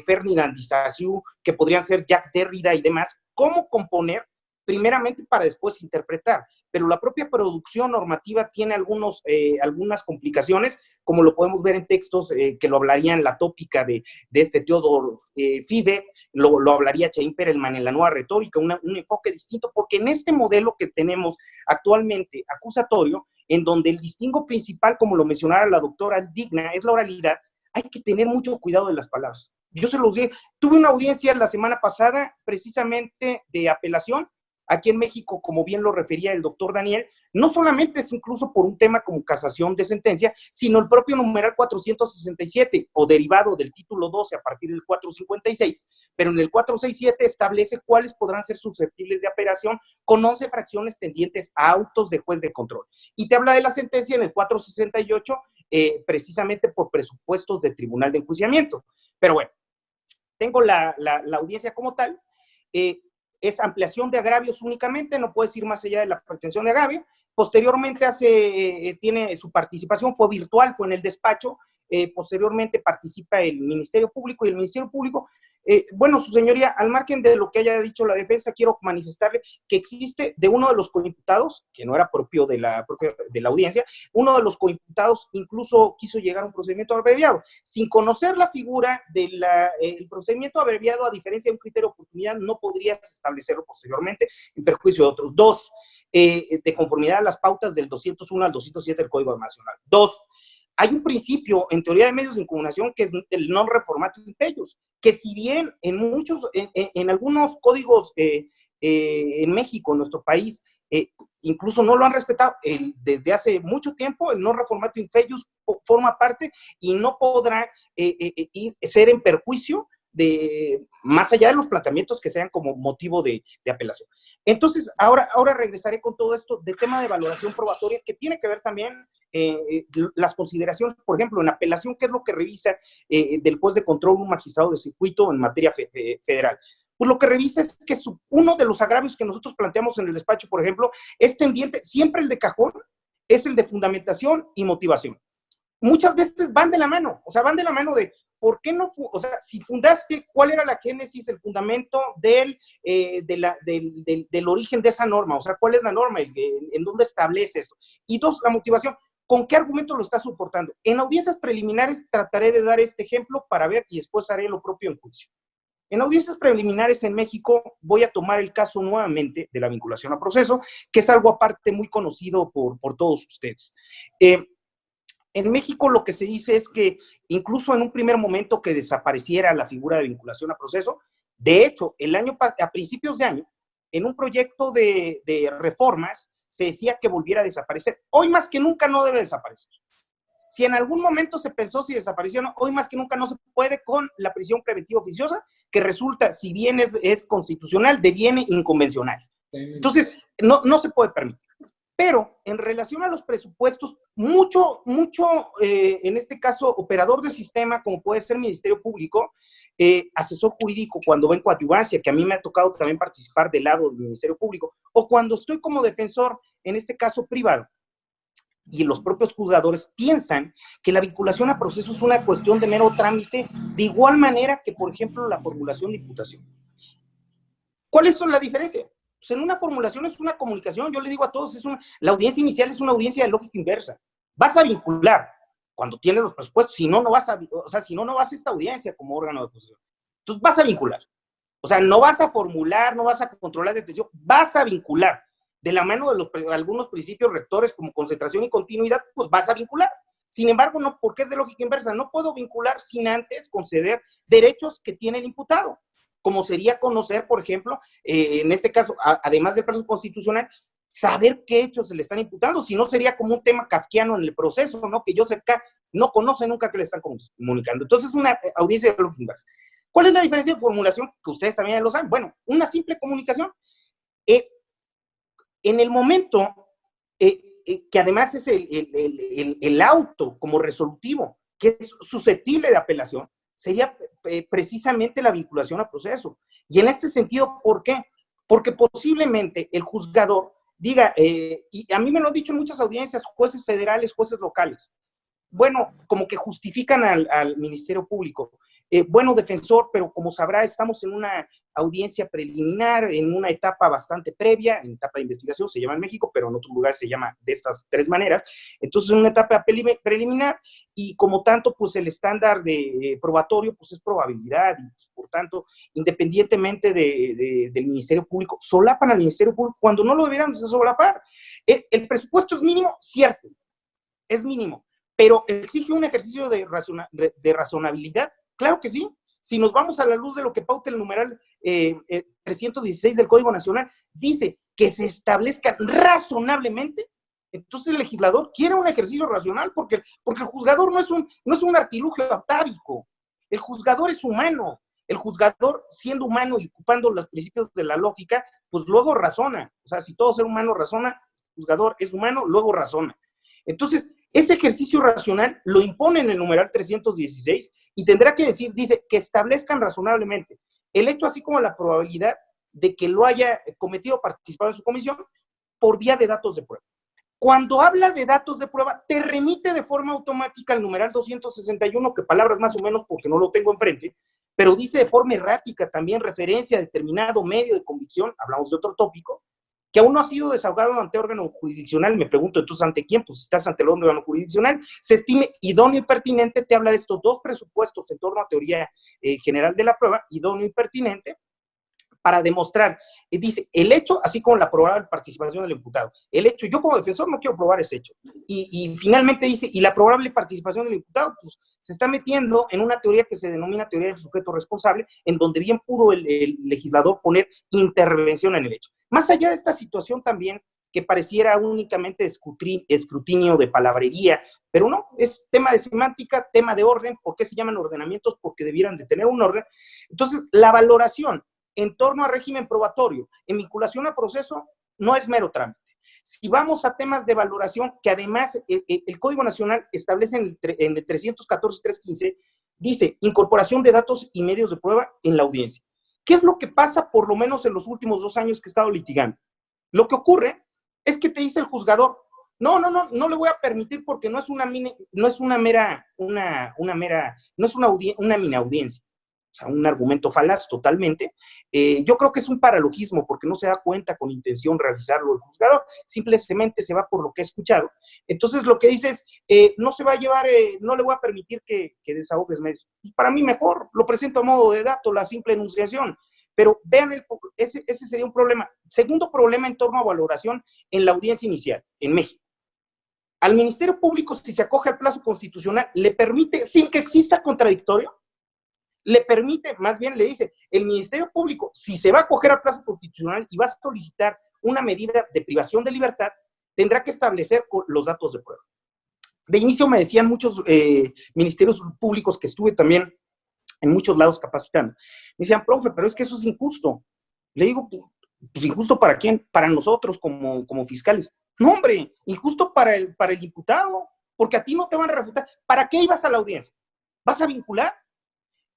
Ferdinand de Saussure, que podrían ser Jacques Derrida y demás. ¿Cómo componer? Primeramente para después interpretar, pero la propia producción normativa tiene algunas complicaciones, como lo podemos ver en textos que lo hablarían la tópica de este Theodor Five, lo hablaría Chaim Perelman en la nueva retórica, un enfoque distinto, porque en este modelo que tenemos actualmente acusatorio, en donde el distingo principal, como lo mencionara la doctora Digna, es la oralidad, hay que tener mucho cuidado de las palabras. Yo se los dije, tuve una audiencia la semana pasada, precisamente de apelación, aquí en México, como bien lo refería el doctor Daniel, no solamente es incluso por un tema como casación de sentencia, sino el propio numeral 467, o derivado del título 12 a partir del 456, pero en el 467 establece cuáles podrán ser susceptibles de apelación con 11 fracciones tendientes a autos de juez de control. Y te habla de la sentencia en el 468, precisamente por presupuestos de tribunal de enjuiciamiento. Pero bueno, tengo la audiencia como tal, es ampliación de agravios únicamente, no puedes ir más allá de la pretensión de agravio. Posteriormente tiene su participación, fue virtual, fue en el despacho. Posteriormente participa el Ministerio Público, y el Ministerio Público, bueno, su señoría, al margen de lo que haya dicho la defensa, quiero manifestarle que existe de uno de los coimputados, que no era propio de la audiencia, uno de los coimputados incluso quiso llegar a un procedimiento abreviado. Sin conocer la figura del procedimiento abreviado, a diferencia de un criterio de oportunidad, no podrías establecerlo posteriormente en perjuicio de otros. 2, de conformidad a las pautas del 201 al 207 del Código Nacional. 2, hay un principio en teoría de medios de impugnación que es el non reformatum impeius, que si bien en algunos códigos en México, en nuestro país, incluso no lo han respetado, desde hace mucho tiempo el non reformatum impeius forma parte y no podrá ser en perjuicio más allá de los planteamientos que sean como motivo de apelación. Entonces, ahora regresaré con todo esto del tema de valoración probatoria, que tiene que ver también las consideraciones, por ejemplo, en apelación, ¿qué es lo que revisa del juez de control un magistrado de circuito en materia federal? Pues lo que revisa es que uno de los agravios que nosotros planteamos en el despacho, por ejemplo, es tendiente, siempre el de cajón, es el de fundamentación y motivación. Muchas veces van de la mano, o sea, van de la mano de ¿por qué no? O sea, si fundaste, ¿cuál era la génesis, el fundamento del origen de esa norma? O sea, ¿cuál es la norma? ¿En dónde establece esto? Y 2, la motivación. ¿Con qué argumento lo está soportando? En audiencias preliminares trataré de dar este ejemplo para ver y después haré lo propio en juicio. En audiencias preliminares en México voy a tomar el caso nuevamente de la vinculación a proceso, que es algo aparte muy conocido por todos ustedes. En México lo que se dice es que incluso en un primer momento que desapareciera la figura de vinculación a proceso, de hecho, a principios de año, en un proyecto de reformas, se decía que volviera a desaparecer. Hoy más que nunca no debe desaparecer. Si en algún momento se pensó si desapareció, hoy más que nunca no se puede con la prisión preventiva oficiosa, que resulta, si bien es constitucional, deviene inconvencional. Entonces, no se puede permitir. Pero en relación a los presupuestos, mucho, en este caso, operador del sistema, como puede ser Ministerio Público, asesor jurídico cuando va en coadyuvancia, que a mí me ha tocado también participar del lado del Ministerio Público, o cuando estoy como defensor, en este caso privado, y los propios juzgadores piensan que la vinculación a proceso es una cuestión de mero trámite, de igual manera que, por ejemplo, la formulación de imputación. ¿Cuál es la diferencia? Pues en una formulación es una comunicación, yo le digo a todos, la audiencia inicial es una audiencia de lógica inversa. Vas a vincular cuando tienes los presupuestos, si no, no vas a esta audiencia como órgano de oposición. Entonces vas a vincular. O sea, no vas a formular, no vas a controlar detención, vas a vincular. De la mano de algunos principios rectores como concentración y continuidad, pues vas a vincular. Sin embargo, no, porque es de lógica inversa, no puedo vincular sin antes conceder derechos que tiene el imputado, como sería conocer, por ejemplo, en este caso, además del proceso constitucional, saber qué hechos se le están imputando, si no sería como un tema kafkiano en el proceso, ¿no? Que yo sepa, no conoce nunca que le están comunicando. Entonces, es una audiencia de lógica inversa. ¿Cuál es la diferencia de formulación? Que ustedes también lo saben. Bueno, una simple comunicación. En el momento que además es el auto como resolutivo, que es susceptible de apelación, sería precisamente la vinculación a proceso. Y en este sentido, ¿por qué? Porque posiblemente el juzgador diga, y a mí me lo han dicho en muchas audiencias, jueces federales, jueces locales, bueno, como que justifican al Ministerio Público. Bueno, defensor, pero como sabrá, estamos en una audiencia preliminar, en una etapa bastante previa, en etapa de investigación, se llama en México, pero en otros lugares se llama de estas 3 maneras. Entonces, en una etapa preliminar, y como tanto, pues el estándar de probatorio, pues es probabilidad, y pues, por tanto, independientemente del Ministerio Público, solapan al Ministerio Público cuando no lo debieran de solapar. El presupuesto es mínimo, cierto, es mínimo, pero exige un ejercicio de razonabilidad. Claro que sí. Si nos vamos a la luz de lo que pauta el numeral 316 del Código Nacional, dice que se establezcan razonablemente, entonces el legislador quiere un ejercicio racional, porque el juzgador no es un artilugio atávico. El juzgador es humano. El juzgador, siendo humano y ocupando los principios de la lógica, pues luego razona. O sea, si todo ser humano razona, el juzgador es humano, luego razona. Entonces, Ese ejercicio racional lo impone en el numeral 316 y tendrá que decir, dice, que establezcan razonablemente el hecho así como la probabilidad de que lo haya cometido o participado en su comisión por vía de datos de prueba. Cuando habla de datos de prueba, te remite de forma automática al numeral 261, que palabras más o menos porque no lo tengo enfrente, pero dice de forma errática también referencia a determinado medio de convicción, hablamos de otro tópico, que aún no ha sido desahogado ante órgano jurisdiccional. Me pregunto, entonces, ¿ante quién? Pues si estás ante el órgano jurisdiccional, se estime idóneo y pertinente, te habla de estos dos presupuestos en torno a teoría general de la prueba, idóneo y pertinente, para demostrar, dice, el hecho, así como la probable participación del imputado. El hecho, yo como defensor no quiero probar ese hecho. Y finalmente dice, y la probable participación del imputado, pues se está metiendo en una teoría que se denomina teoría del sujeto responsable, en donde bien pudo el legislador poner intervención en el hecho. Más allá de esta situación también, que pareciera únicamente escrutinio de palabrería, pero no, es tema de semántica, tema de orden. ¿Por qué se llaman ordenamientos? Porque debieran de tener un orden. Entonces, la valoración en torno a régimen probatorio, en vinculación a proceso, no es mero trámite. Si vamos a temas de valoración, que además el Código Nacional establece en el 314-315, dice incorporación de datos y medios de prueba en la audiencia. ¿Qué es lo que pasa por lo menos en los últimos 2 años que he estado litigando? Lo que ocurre es que te dice el juzgador, no le voy a permitir porque no es una mini audiencia. O sea, un argumento falaz totalmente. Yo creo que es un paralogismo porque no se da cuenta con intención realizarlo el juzgador, simplemente se va por lo que ha escuchado. Entonces lo que dice es, no se va a llevar, no le voy a permitir que desahogues medios. Pues para mí mejor, lo presento a modo de dato, la simple enunciación. Pero vean, ese sería un problema. Segundo problema en torno a valoración en la audiencia inicial, en México. Al Ministerio Público, si se acoge al plazo constitucional, le permite, sin que exista contradictorio, le permite, más bien le dice, el Ministerio Público, si se va a acoger al plazo constitucional y va a solicitar una medida de privación de libertad, tendrá que establecer los datos de prueba. De inicio me decían muchos ministerios públicos que estuve también en muchos lados capacitando, me decían, profe, pero es que eso es injusto. Le digo, pues injusto ¿para quién? Para nosotros como fiscales. No, hombre, injusto para el imputado, porque a ti no te van a refutar. ¿Para qué ibas a la audiencia? ¿Vas a vincular?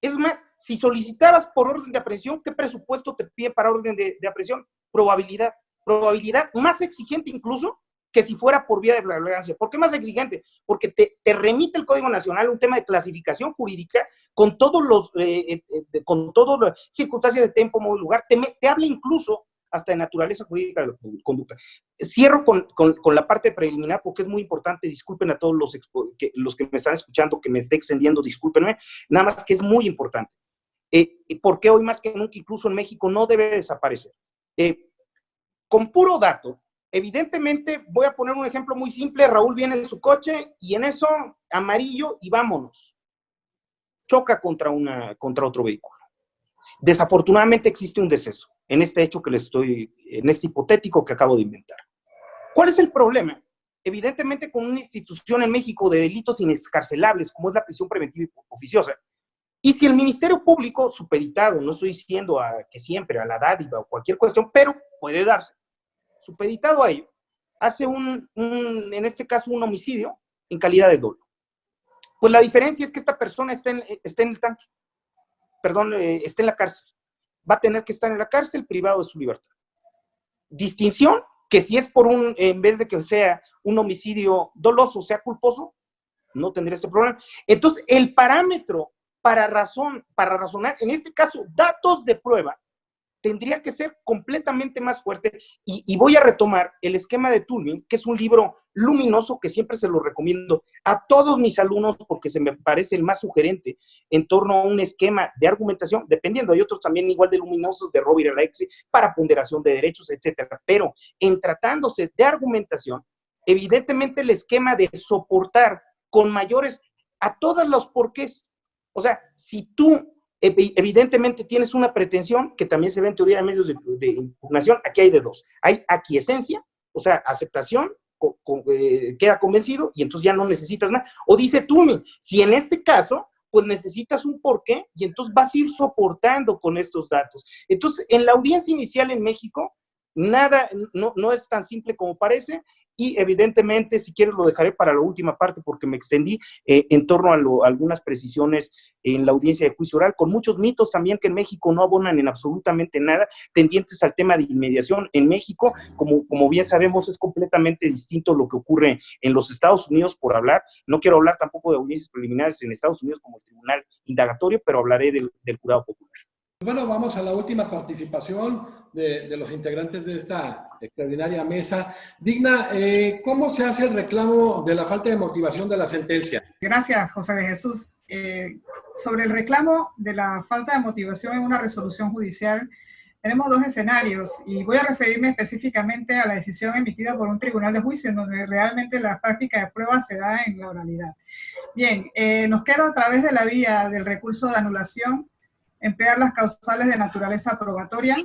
Es más, si solicitabas por orden de aprehensión, ¿qué presupuesto te pide para orden de aprehensión? Probabilidad. Probabilidad más exigente incluso que si fuera por vía de flagrancia. ¿Por qué más exigente? Porque te remite el Código Nacional un tema de clasificación jurídica con todos los, circunstancias de tiempo, modo y lugar. Te habla incluso hasta de naturaleza jurídica de la conducta. Cierro con la parte preliminar porque es muy importante. Disculpen a todos los que me están escuchando, que me esté extendiendo, discúlpenme, nada más que es muy importante. Porque hoy más que nunca, incluso en México, no debe desaparecer. Con puro dato, evidentemente, voy a poner un ejemplo muy simple. Raúl viene en su coche y en eso, amarillo y vámonos. Choca contra otro vehículo. Desafortunadamente existe un deceso en este hecho en este hipotético que acabo de inventar. ¿Cuál es el problema? Evidentemente, con una institución en México de delitos inexcarcelables, como es la prisión preventiva y oficiosa, y si el Ministerio Público supeditado, no estoy diciendo que siempre a la dádiva o cualquier cuestión, pero puede darse, supeditado a ello, hace en este caso, un homicidio en calidad de dolo. Pues la diferencia es que esta persona está en el tanque. Está en la cárcel. Va a tener que estar en la cárcel privado de su libertad. Distinción que si es en vez de que sea un homicidio doloso, sea culposo, no tendría este problema. Entonces, el parámetro para razonar, en este caso, datos de prueba, tendría que ser completamente más fuerte. Y voy a retomar el esquema de Toulmin, que es un libro luminoso que siempre se lo recomiendo a todos mis alumnos porque se me parece el más sugerente en torno a un esquema de argumentación, dependiendo, hay otros también igual de luminosos de Rovira y Alexi para ponderación de derechos, etcétera. Pero en tratándose de argumentación, evidentemente el esquema de soportar con mayores a todos los porqués. O sea, si tú evidentemente tienes una pretensión, que también se ve en teoría de medios de impugnación, aquí hay de dos. Hay aquiescencia, o sea, aceptación, queda convencido y entonces ya no necesitas nada. O dice Toulmin, si en este caso, pues necesitas un porqué y entonces vas a ir soportando con estos datos. Entonces, en la audiencia inicial en México, nada, no es tan simple como parece. Y evidentemente, si quieres, lo dejaré para la última parte porque me extendí en torno a algunas precisiones en la audiencia de juicio oral, con muchos mitos también que en México no abonan en absolutamente nada, tendientes al tema de inmediación. En México, como bien sabemos, es completamente distinto lo que ocurre en los Estados Unidos, por hablar. No quiero hablar tampoco de audiencias preliminares en Estados Unidos como el Tribunal Indagatorio, pero hablaré del jurado popular. Bueno, vamos a la última participación de los integrantes de esta extraordinaria mesa. Digna, ¿cómo se hace el reclamo de la falta de motivación de la sentencia? Gracias, José de Jesús. Sobre el reclamo de la falta de motivación en una resolución judicial, tenemos dos escenarios y voy a referirme específicamente a la decisión emitida por un tribunal de juicio en donde realmente la práctica de prueba se da en la oralidad. Bien, nos queda a través de la vía del recurso de anulación emplear las causales de naturaleza probatoria.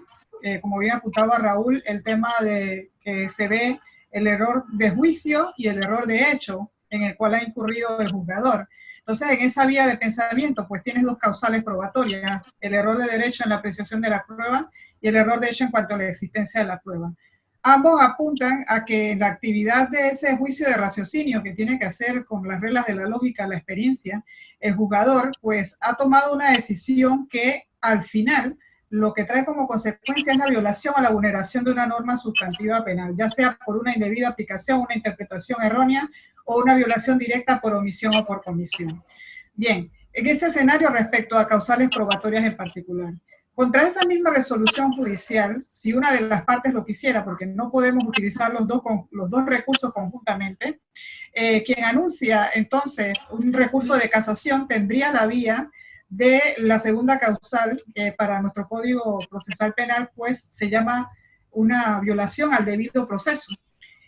Como bien apuntaba Raúl, el tema de que se ve el error de juicio y el error de hecho en el cual ha incurrido el juzgador. Entonces, en esa vía de pensamiento, pues tienes dos causales probatorias, el error de derecho en la apreciación de la prueba y el error de hecho en cuanto a la existencia de la prueba. Ambos apuntan a que la actividad de ese juicio de raciocinio que tiene que hacer con las reglas de la lógica, la experiencia, el juzgador pues ha tomado una decisión que al final lo que trae como consecuencia es la violación o la vulneración de una norma sustantiva penal, ya sea por una indebida aplicación, una interpretación errónea o una violación directa por omisión o por comisión. Bien, en ese escenario respecto a causales probatorias en particular, contra esa misma resolución judicial, si una de las partes lo quisiera, porque no podemos utilizar los dos recursos conjuntamente, quien anuncia entonces un recurso de casación tendría la vía de la segunda causal, que para nuestro Código Procesal Penal pues se llama una violación al debido proceso.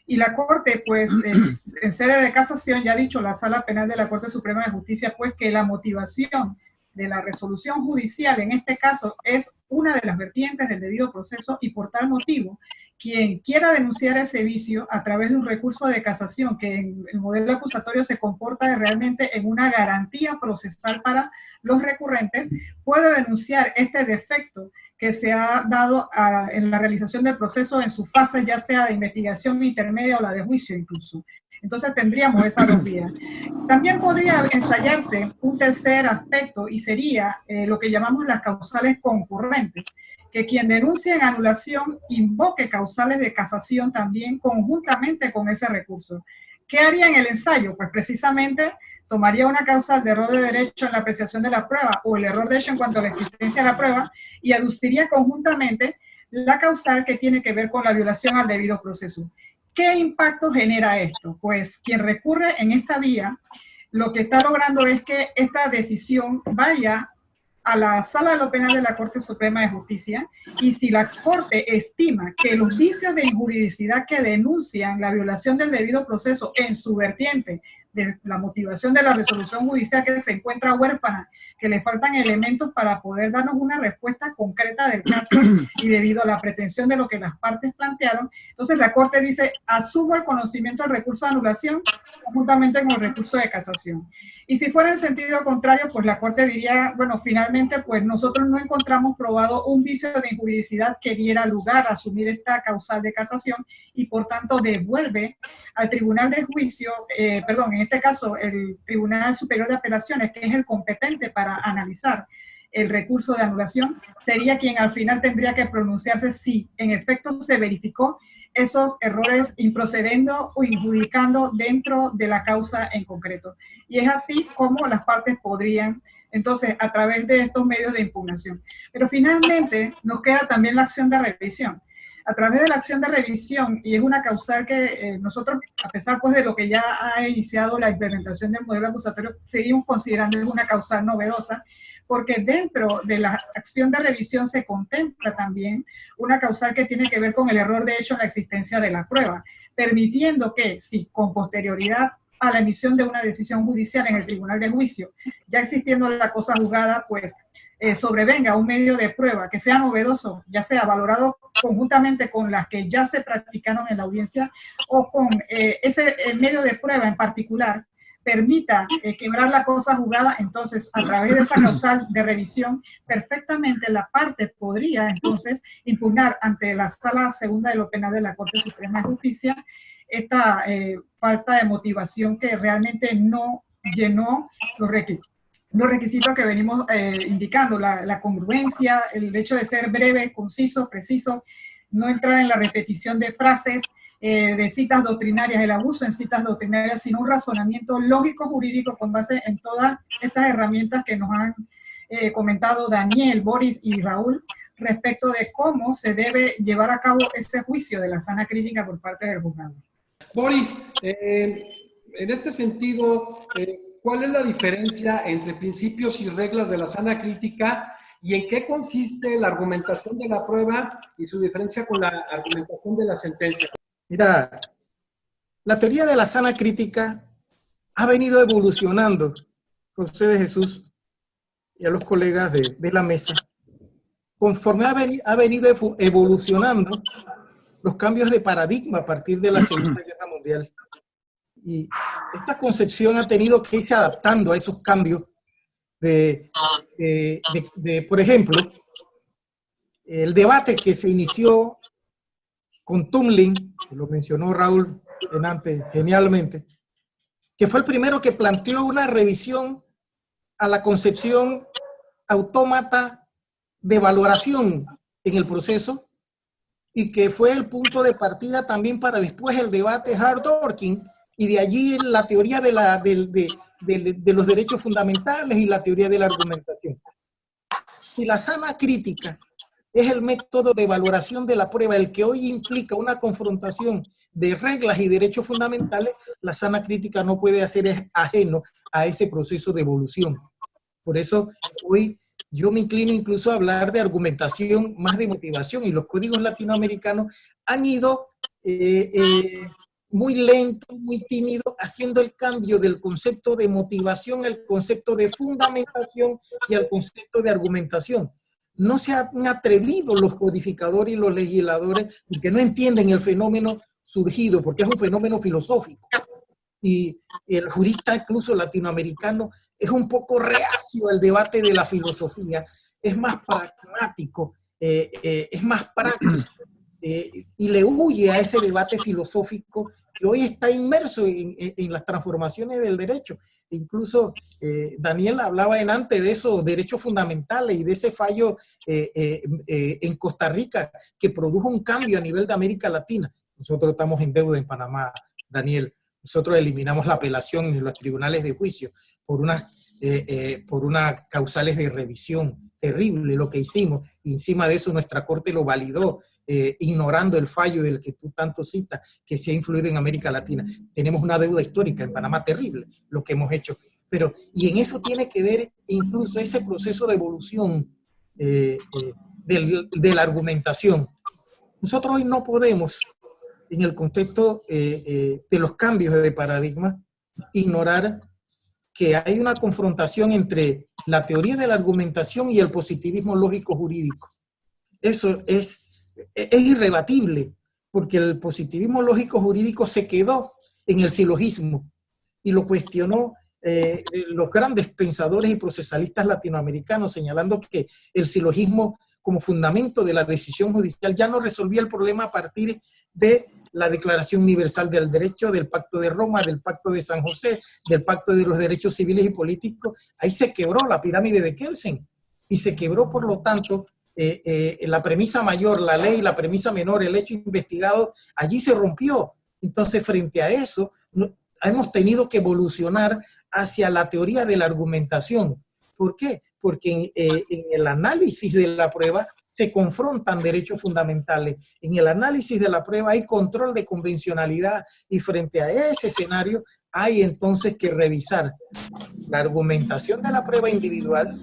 Y la Corte, pues, en sede de casación, ya ha dicho la Sala Penal de la Corte Suprema de Justicia, pues, que la motivación de la resolución judicial, en este caso, es una de las vertientes del debido proceso y por tal motivo, quien quiera denunciar ese vicio a través de un recurso de casación que en el modelo acusatorio se comporta realmente en una garantía procesal para los recurrentes, puede denunciar este defecto que se ha dado en la realización del proceso en su fase ya sea de investigación intermedia o la de juicio incluso. Entonces tendríamos esas dos vías. También podría ensayarse un tercer aspecto y sería lo que llamamos las causales concurrentes, que quien denuncie en anulación invoque causales de casación también conjuntamente con ese recurso. ¿Qué haría en el ensayo? Pues precisamente tomaría una causal de error de derecho en la apreciación de la prueba o el error de hecho en cuanto a la existencia de la prueba y aduciría conjuntamente la causal que tiene que ver con la violación al debido proceso. ¿Qué impacto genera esto? Pues quien recurre en esta vía, lo que está logrando es que esta decisión vaya a la Sala de lo Penal de la Corte Suprema de Justicia y si la Corte estima que los vicios de injuridicidad que denuncian la violación del debido proceso en su vertiente de la motivación de la resolución judicial que se encuentra huérfana, que le faltan elementos para poder darnos una respuesta concreta del caso y debido a la pretensión de lo que las partes plantearon, entonces la Corte dice, asumo el conocimiento del recurso de anulación conjuntamente con el recurso de casación. Y si fuera en sentido contrario, pues la Corte diría, bueno, finalmente, pues nosotros no encontramos probado un vicio de injuridicidad que diera lugar a asumir esta causal de casación y por tanto devuelve al Tribunal de Juicio, en este caso el Tribunal Superior de Apelaciones, que es el competente para analizar el recurso de anulación, sería quien al final tendría que pronunciarse si en efecto se verificó esos errores improcedendo o injudicando dentro de la causa en concreto. Y es así como las partes podrían, entonces, a través de estos medios de impugnación. Pero finalmente nos queda también la acción de revisión. A través de la acción de revisión, y es una causal que nosotros, a pesar pues de lo que ya ha iniciado la implementación del modelo acusatorio, seguimos considerando una causal novedosa, porque dentro de la acción de revisión se contempla también una causal que tiene que ver con el error de hecho en la existencia de la prueba, permitiendo que si con posterioridad a la emisión de una decisión judicial en el tribunal de juicio, ya existiendo la cosa juzgada, pues sobrevenga un medio de prueba que sea novedoso, ya sea valorado conjuntamente con las que ya se practicaron en la audiencia o con ese medio de prueba en particular, permita quebrar la cosa juzgada, entonces a través de esa causal de revisión, perfectamente la parte podría entonces impugnar ante la Sala Segunda de lo Penal de la Corte Suprema de Justicia esta falta de motivación que realmente no llenó los requisitos que venimos indicando, la congruencia, el hecho de ser breve, conciso, preciso, no entrar en la repetición de frases, de citas doctrinarias, el abuso en citas doctrinarias, sino un razonamiento lógico jurídico con base en todas estas herramientas que nos han comentado Daniel, Boris y Raúl respecto de cómo se debe llevar a cabo ese juicio de la sana crítica por parte del juzgado. Boris, en este sentido, ¿cuál es la diferencia entre principios y reglas de la sana crítica y en qué consiste la argumentación de la prueba y su diferencia con la argumentación de la sentencia? Mira, la teoría de la sana crítica ha venido evolucionando, José de Jesús y a los colegas de la mesa, conforme ha venido evolucionando los cambios de paradigma a partir de la Segunda Guerra Mundial. Y esta concepción ha tenido que irse adaptando a esos cambios por ejemplo, el debate que se inició con Tumlin, que lo mencionó Raúl antes genialmente, que fue el primero que planteó una revisión a la concepción autómata de valoración en el proceso y que fue el punto de partida también para después el debate Hart-Dworkin y de allí la teoría de los derechos fundamentales y la teoría de la argumentación. Y la sana crítica es el método de valoración de la prueba, el que hoy implica una confrontación de reglas y derechos fundamentales. La sana crítica no puede hacer ajeno a ese proceso de evolución. Por eso hoy yo me inclino incluso a hablar de argumentación más de motivación, y los códigos latinoamericanos han ido muy lento, muy tímido, haciendo el cambio del concepto de motivación al concepto de fundamentación y al concepto de argumentación. No se han atrevido los codificadores y los legisladores porque no entienden el fenómeno surgido, porque es un fenómeno filosófico. Y el jurista incluso latinoamericano es un poco reacio al debate de la filosofía, es más pragmático, es más práctico. Y le huye a ese debate filosófico que hoy está inmerso en las transformaciones del derecho. Incluso Daniel hablaba antes de esos derechos fundamentales y de ese fallo en Costa Rica que produjo un cambio a nivel de América Latina. Nosotros estamos en deuda en Panamá, Daniel. Nosotros eliminamos la apelación en los tribunales de juicio por unas causales de revisión. Terrible lo que hicimos, y encima de eso nuestra corte lo validó, ignorando el fallo del que tú tanto citas, que se ha influido en América Latina. Tenemos una deuda histórica en Panamá terrible, lo que hemos hecho. Y en eso tiene que ver incluso ese proceso de evolución de la argumentación. Nosotros hoy no podemos, en el contexto de los cambios de paradigma, ignorar que hay una confrontación entre la teoría de la argumentación y el positivismo lógico jurídico. Eso es irrebatible, porque el positivismo lógico jurídico se quedó en el silogismo y lo cuestionó los grandes pensadores y procesalistas latinoamericanos, señalando que el silogismo como fundamento de la decisión judicial ya no resolvía el problema a partir de la Declaración Universal del Derecho, del Pacto de Roma, del Pacto de San José, del Pacto de los Derechos Civiles y Políticos. Ahí se quebró la pirámide de Kelsen y se quebró, por lo tanto, la premisa mayor, la ley, la premisa menor, el hecho investigado, allí se rompió. Entonces, frente a eso, hemos tenido que evolucionar hacia la teoría de la argumentación. ¿Por qué? Porque en el análisis de la prueba se confrontan derechos fundamentales. En el análisis de la prueba hay control de convencionalidad y frente a ese escenario hay entonces que revisar la argumentación de la prueba individual,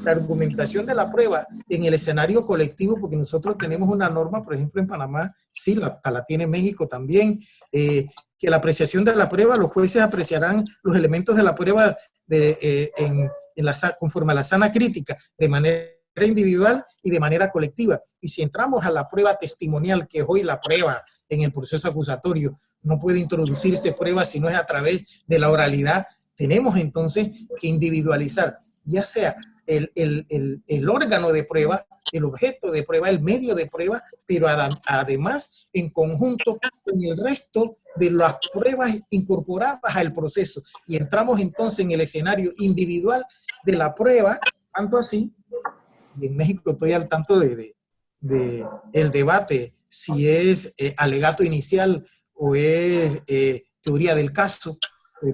la argumentación de la prueba en el escenario colectivo, porque nosotros tenemos una norma, por ejemplo, en Panamá, sí, la tiene México también, que la apreciación de la prueba, los jueces apreciarán los elementos de la prueba conforme a la sana crítica, de manera individual y de manera colectiva. Y si entramos a la prueba testimonial, que es hoy la prueba en el proceso acusatorio, no puede introducirse prueba si no es a través de la oralidad, tenemos entonces que individualizar, ya sea el órgano de prueba, el objeto de prueba, el medio de prueba, pero además en conjunto con el resto de las pruebas incorporadas al proceso. Y entramos entonces en el escenario individual de la prueba, tanto así, y en México estoy al tanto de el debate, si es alegato inicial o es teoría del caso,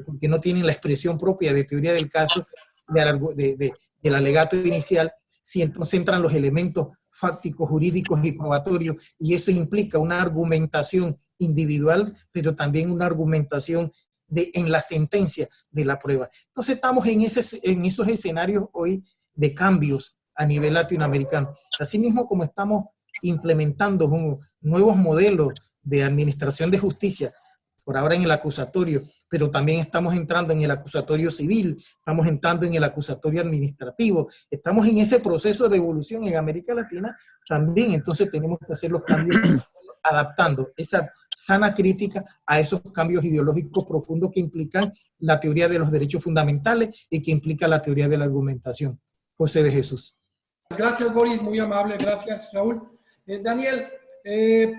porque no tienen la expresión propia de teoría del caso, del alegato inicial, si entonces entran los elementos fácticos, jurídicos y probatorios, y eso implica una argumentación individual, pero también una argumentación en la sentencia de la prueba. Entonces estamos en esos escenarios hoy de cambios a nivel latinoamericano. Asimismo, como estamos implementando nuevos modelos de administración de justicia, por ahora en el acusatorio, pero también estamos entrando en el acusatorio civil, estamos entrando en el acusatorio administrativo, estamos en ese proceso de evolución en América Latina también, entonces tenemos que hacer los cambios adaptando esa sana crítica a esos cambios ideológicos profundos que implican la teoría de los derechos fundamentales y que implica la teoría de la argumentación. José de Jesús. Gracias, Boris, muy amable, gracias, Raúl. Daniel,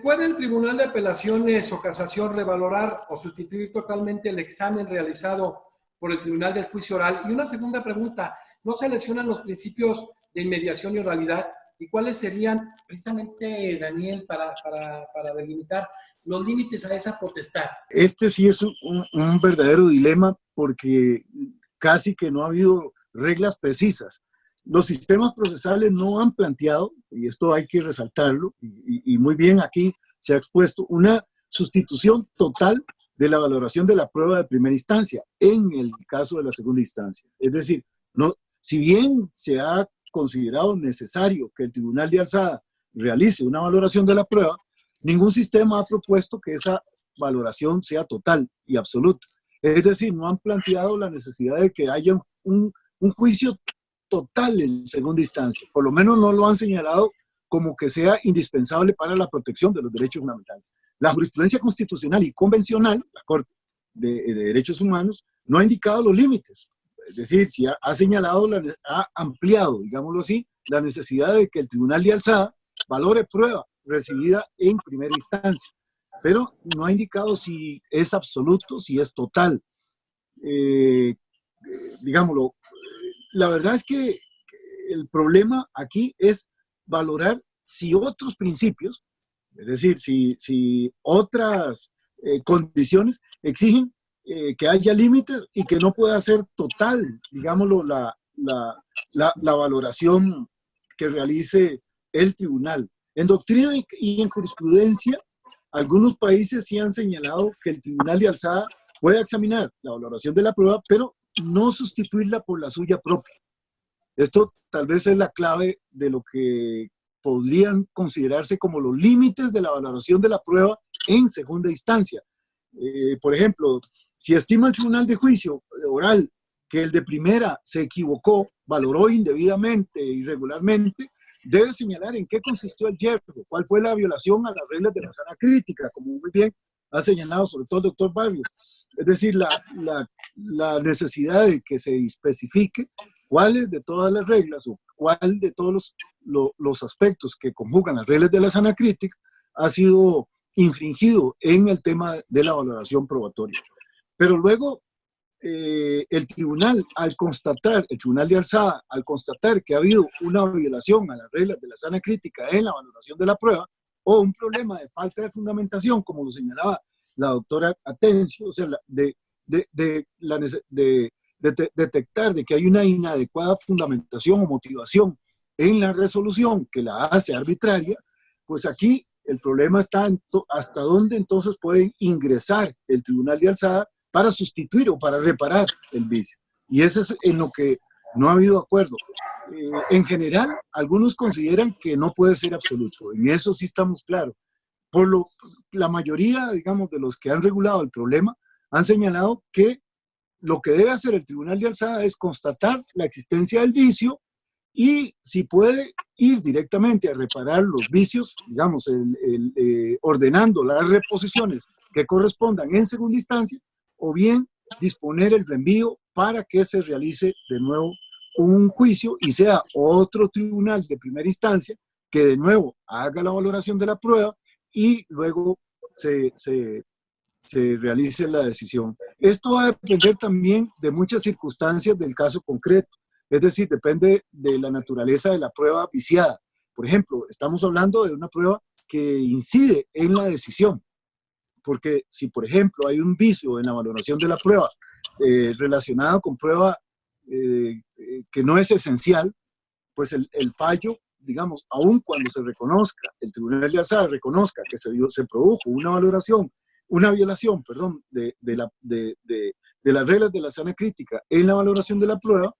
¿puede el Tribunal de Apelaciones o Casación revalorar o sustituir totalmente el examen realizado por el Tribunal del Juicio Oral? Y una segunda pregunta, ¿no se lesionan los principios de inmediación y oralidad? ¿Y cuáles serían, precisamente, Daniel, para delimitar los límites a esa potestad? Este sí es un verdadero dilema porque casi que no ha habido reglas precisas. Los sistemas procesales no han planteado, y esto hay que resaltarlo, y muy bien aquí se ha expuesto, una sustitución total de la valoración de la prueba de primera instancia en el caso de la segunda instancia. Es decir, no, si bien se ha considerado necesario que el Tribunal de Alzada realice una valoración de la prueba, ningún sistema ha propuesto que esa valoración sea total y absoluta. Es decir, no han planteado la necesidad de que haya un juicio total en segunda instancia. Por lo menos no lo han señalado como que sea indispensable para la protección de los derechos fundamentales. La jurisprudencia constitucional y convencional, la Corte de Derechos Humanos, no ha indicado los límites. Es decir, si ha señalado, ha ampliado, digámoslo así, la necesidad de que el Tribunal de Alzada valore prueba recibida en primera instancia, pero no ha indicado si es absoluto, si es total. Digámoslo, la verdad es que el problema aquí es valorar si otros principios, es decir, si otras condiciones exigen que haya límites y que no pueda ser total, digámoslo, la valoración que realice el tribunal. En doctrina y en jurisprudencia, algunos países sí han señalado que el Tribunal de Alzada puede examinar la valoración de la prueba, pero no sustituirla por la suya propia. Esto tal vez es la clave de lo que podrían considerarse como los límites de la valoración de la prueba en segunda instancia. Por ejemplo, si estima el Tribunal de Juicio Oral que el de primera se equivocó, valoró indebidamente, irregularmente, debe señalar en qué consistió el yerro, cuál fue la violación a las reglas de la sana crítica, como muy bien ha señalado sobre todo el doctor Barrios. Es decir, la necesidad de que se especifique cuáles de todas las reglas o cuál de todos los aspectos que conjugan las reglas de la sana crítica ha sido infringido en el tema de la valoración probatoria. Pero luego el tribunal, el Tribunal de Alzada, al constatar que ha habido una violación a las reglas de la sana crítica en la valoración de la prueba o un problema de falta de fundamentación, como lo señalaba la doctora Atencio, o sea, de detectar de que hay una inadecuada fundamentación o motivación en la resolución que la hace arbitraria, pues aquí el problema está hasta dónde entonces puede ingresar el Tribunal de Alzada para sustituir o para reparar el vicio. Y eso es en lo que no ha habido acuerdo. En general, algunos consideran que no puede ser absoluto. En eso sí estamos claros. La mayoría, digamos, de los que han regulado el problema han señalado que lo que debe hacer el Tribunal de Alzada es constatar la existencia del vicio y si puede ir directamente a reparar los vicios, digamos, ordenando las reposiciones que correspondan en segunda instancia, o bien disponer el reenvío para que se realice de nuevo un juicio y sea otro tribunal de primera instancia que de nuevo haga la valoración de la prueba y luego se realice la decisión. Esto va a depender también de muchas circunstancias del caso concreto, es decir, depende de la naturaleza de la prueba viciada. Por ejemplo, estamos hablando de una prueba que incide en la decisión, porque si, por ejemplo, hay un vicio en la valoración de la prueba relacionado con prueba que no es esencial, pues el fallo, digamos, aun cuando se reconozca, el Tribunal de Alzada reconozca que se produjo una violación, perdón, de las reglas de la sana crítica en la valoración de la prueba,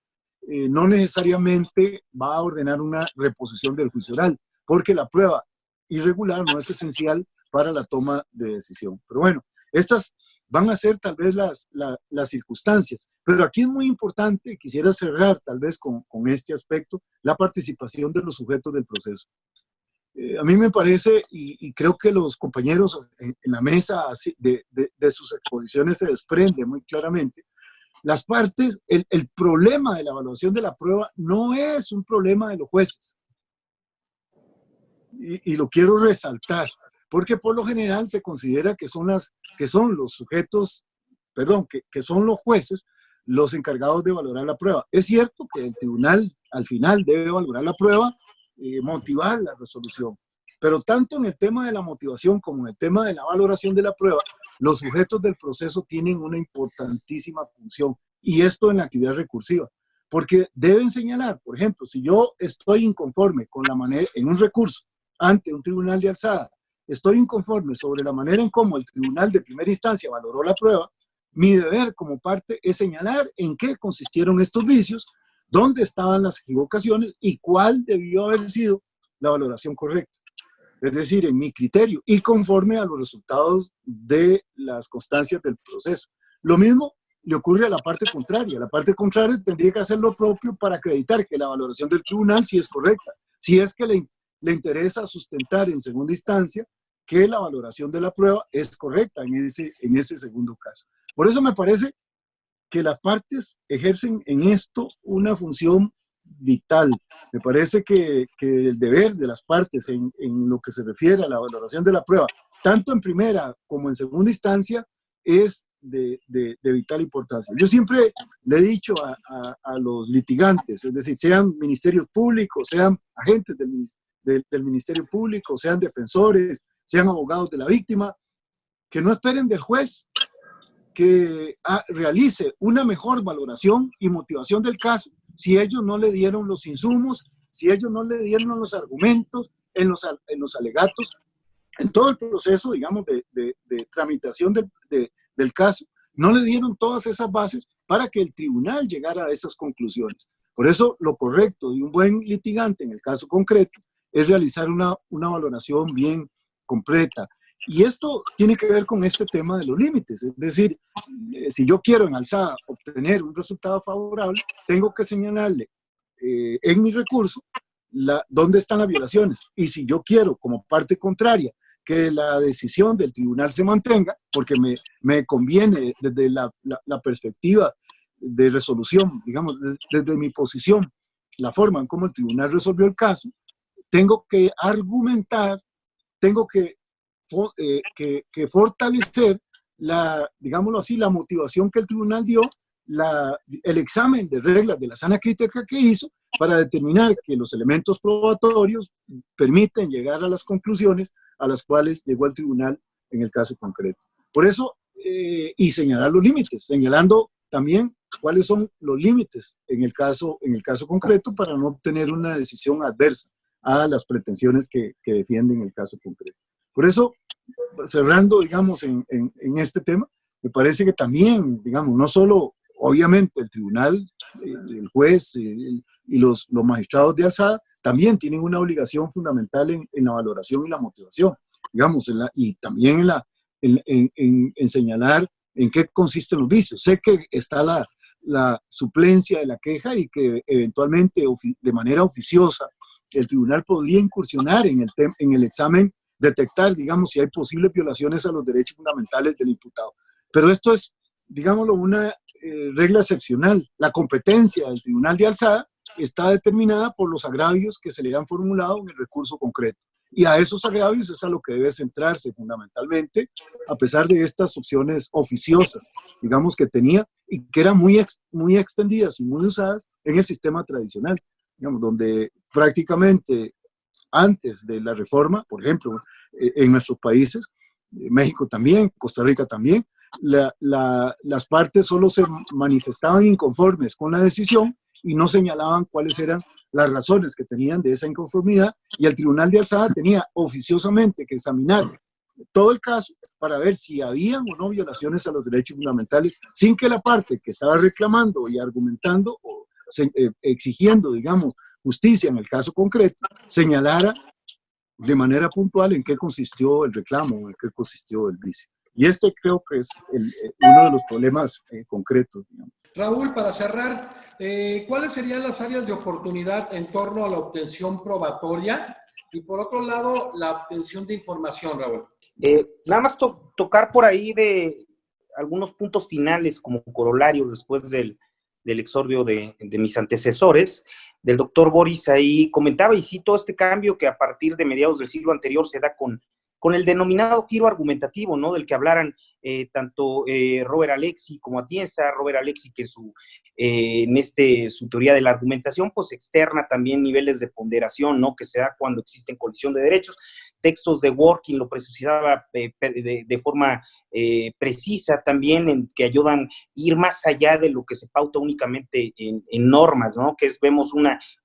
no necesariamente va a ordenar una reposición del juicio oral, porque la prueba irregular no es esencial para la toma de decisión. Pero bueno, estas van a ser tal vez las circunstancias. Pero aquí es muy importante, quisiera cerrar tal vez con este aspecto, la participación de los sujetos del proceso. A mí me parece, y creo que los compañeros en la mesa de sus exposiciones se desprende muy claramente, las partes, el problema de la evaluación de la prueba no es un problema de los jueces. Y lo quiero resaltar, porque por lo general se considera que son los sujetos, perdón, que son los jueces los encargados de valorar la prueba. Es cierto que el tribunal al final debe valorar la prueba, motivar la resolución, pero tanto en el tema de la motivación como en el tema de la valoración de la prueba, los sujetos del proceso tienen una importantísima función, y esto en la actividad recursiva, porque deben señalar, por ejemplo, si yo estoy inconforme con la manera, en un recurso ante un tribunal de alzada, estoy inconforme sobre la manera en cómo el tribunal de primera instancia valoró la prueba, mi deber como parte es señalar en qué consistieron estos vicios, dónde estaban las equivocaciones y cuál debió haber sido la valoración correcta. Es decir, en mi criterio y conforme a los resultados de las constancias del proceso. Lo mismo le ocurre a la parte contraria. La parte contraria tendría que hacer lo propio para acreditar que la valoración del tribunal sí es correcta. Si es que le interesa sustentar en segunda instancia que la valoración de la prueba es correcta en ese segundo caso. Por eso me parece que las partes ejercen en esto una función vital. Me parece que el deber de las partes en lo que se refiere a la valoración de la prueba, tanto en primera como en segunda instancia, es de vital importancia. Yo siempre le he dicho a los litigantes, es decir, sean ministerios públicos, sean agentes del Ministerio Público, sean defensores, sean abogados de la víctima, que no esperen del juez que realice una mejor valoración y motivación del caso si ellos no le dieron los insumos, si ellos no le dieron los argumentos en los alegatos, en todo el proceso, digamos, de tramitación del caso, no le dieron todas esas bases para que el tribunal llegara a esas conclusiones. Por eso, lo correcto de un buen litigante en el caso concreto es realizar una valoración bien completa. Y esto tiene que ver con este tema de los límites. Es decir, si yo quiero en alzada obtener un resultado favorable, tengo que señalarle en mi recurso dónde están las violaciones. Y si yo quiero, como parte contraria, que la decisión del tribunal se mantenga, porque me conviene desde la perspectiva de resolución, digamos, desde mi posición, la forma en cómo el tribunal resolvió el caso, tengo que argumentar, tengo que fortalecer digámoslo así, la motivación que el tribunal dio, el examen de reglas de la sana crítica que hizo para determinar que los elementos probatorios permiten llegar a las conclusiones a las cuales llegó el tribunal en el caso concreto. Por eso, y señalar los límites, señalando también cuáles son los límites en el caso concreto para no obtener una decisión adversa a las pretensiones que defienden el caso concreto. Por eso, cerrando, digamos, en este tema, me parece que también, digamos, no solo, obviamente, el tribunal, el juez y los magistrados de alzada también tienen una obligación fundamental en la valoración y la motivación, digamos, y también en señalar en qué consisten los vicios. Sé que está la suplencia de la queja y que eventualmente, de manera oficiosa, el tribunal podría incursionar en el examen, detectar, digamos, si hay posibles violaciones a los derechos fundamentales del imputado. Pero esto es, digámoslo, una regla excepcional. La competencia del tribunal de alzada está determinada por los agravios que se le han formulado en el recurso concreto. Y a esos agravios es a lo que debe centrarse fundamentalmente, a pesar de estas opciones oficiosas, digamos, que tenía y que eran muy extendidas y muy usadas en el sistema tradicional, digamos, donde prácticamente antes de la reforma, por ejemplo, en nuestros países, México también, Costa Rica también, las partes solo se manifestaban inconformes con la decisión y no señalaban cuáles eran las razones que tenían de esa inconformidad, y el Tribunal de Alzada tenía oficiosamente que examinar todo el caso para ver si habían o no violaciones a los derechos fundamentales, sin que la parte que estaba reclamando y argumentando o exigiendo, digamos, justicia en el caso concreto, señalara de manera puntual en qué consistió el reclamo, en qué consistió el vicio. Y este creo que es uno de los problemas concretos, digamos. Raúl, para cerrar, ¿cuáles serían las áreas de oportunidad en torno a la obtención probatoria? Y por otro lado, la obtención de información, Raúl. Nada más tocar por ahí de algunos puntos finales como corolario después del exordio de mis antecesores. Del doctor Boris ahí comentaba, y cito, este cambio que a partir de mediados del siglo anterior se da con el denominado giro argumentativo, ¿no? Del que hablaran tanto Robert Alexy como Atienza. Robert Alexy, que su teoría de la argumentación, pues externa también niveles de ponderación, ¿no? Que se da cuando existen colisión de derechos. Textos de Working lo precisaba de forma precisa también, que ayudan a ir más allá de lo que se pauta únicamente en normas, ¿no? Que vemos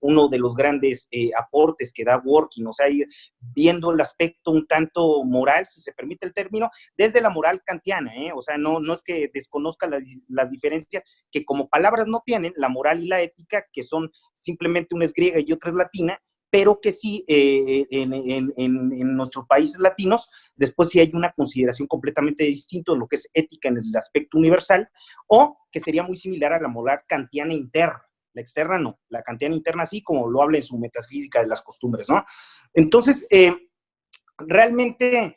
uno de los grandes aportes que da Working, o sea, ir viendo el aspecto un tanto moral, si se permite el término, desde la moral kantiana, o sea, no es que desconozca las diferencias que como palabras no tienen, la moral y la ética, que son simplemente una es griega y otra es latina, pero que sí, en nuestros países latinos, después sí hay una consideración completamente distinta de lo que es ética en el aspecto universal, o que sería muy similar a la moral kantiana interna. La externa no, la kantiana interna sí, como lo habla en su metafísica de las costumbres, ¿no? Entonces, realmente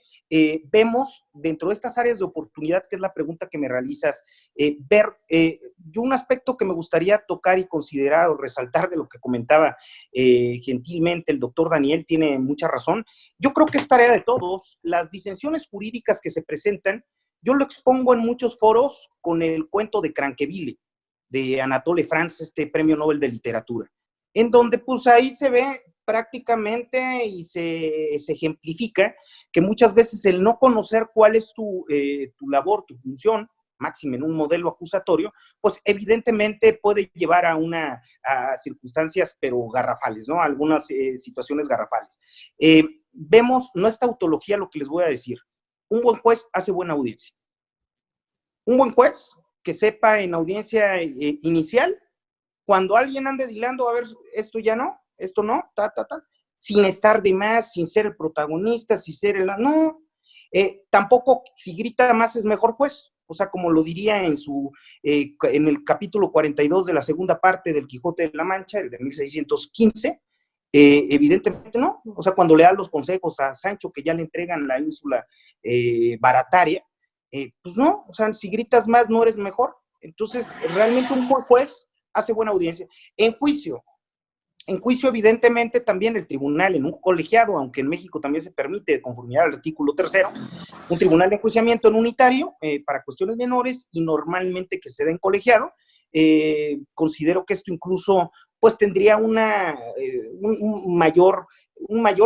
vemos dentro de estas áreas de oportunidad, que es la pregunta que me realizas, yo un aspecto que me gustaría tocar y considerar o resaltar de lo que comentaba gentilmente el doctor Daniel, tiene mucha razón. Yo creo que es tarea de todos. Las disensiones jurídicas que se presentan, yo lo expongo en muchos foros con el cuento de Cranqueville, de Anatole France, este premio Nobel de literatura, en donde pues ahí se ve prácticamente y se ejemplifica que muchas veces el no conocer cuál es tu labor, tu función, máxime en un modelo acusatorio, pues evidentemente puede llevar a circunstancias pero garrafales, ¿no? Algunas situaciones garrafales. Vemos, no es tautología lo que les voy a decir, un buen juez hace buena audiencia. Un buen juez que sepa en audiencia inicial, cuando alguien ande dilando, a ver, esto ya no, esto no, sin estar de más, sin ser el protagonista, sin ser no, tampoco si grita más es mejor juez, o sea, como lo diría en el capítulo 42 de la segunda parte del Quijote de la Mancha, el de 1615, evidentemente no, o sea, cuando le da los consejos a Sancho que ya le entregan la ínsula barataria, pues no, o sea, si gritas más no eres mejor. Entonces, realmente un buen juez hace buena audiencia. En juicio, evidentemente, también el tribunal en un colegiado, aunque en México también se permite, de conformidad al artículo 3º, un tribunal de enjuiciamiento en unitario para cuestiones menores y normalmente que se dé en colegiado. Considero que esto incluso pues tendría un mayor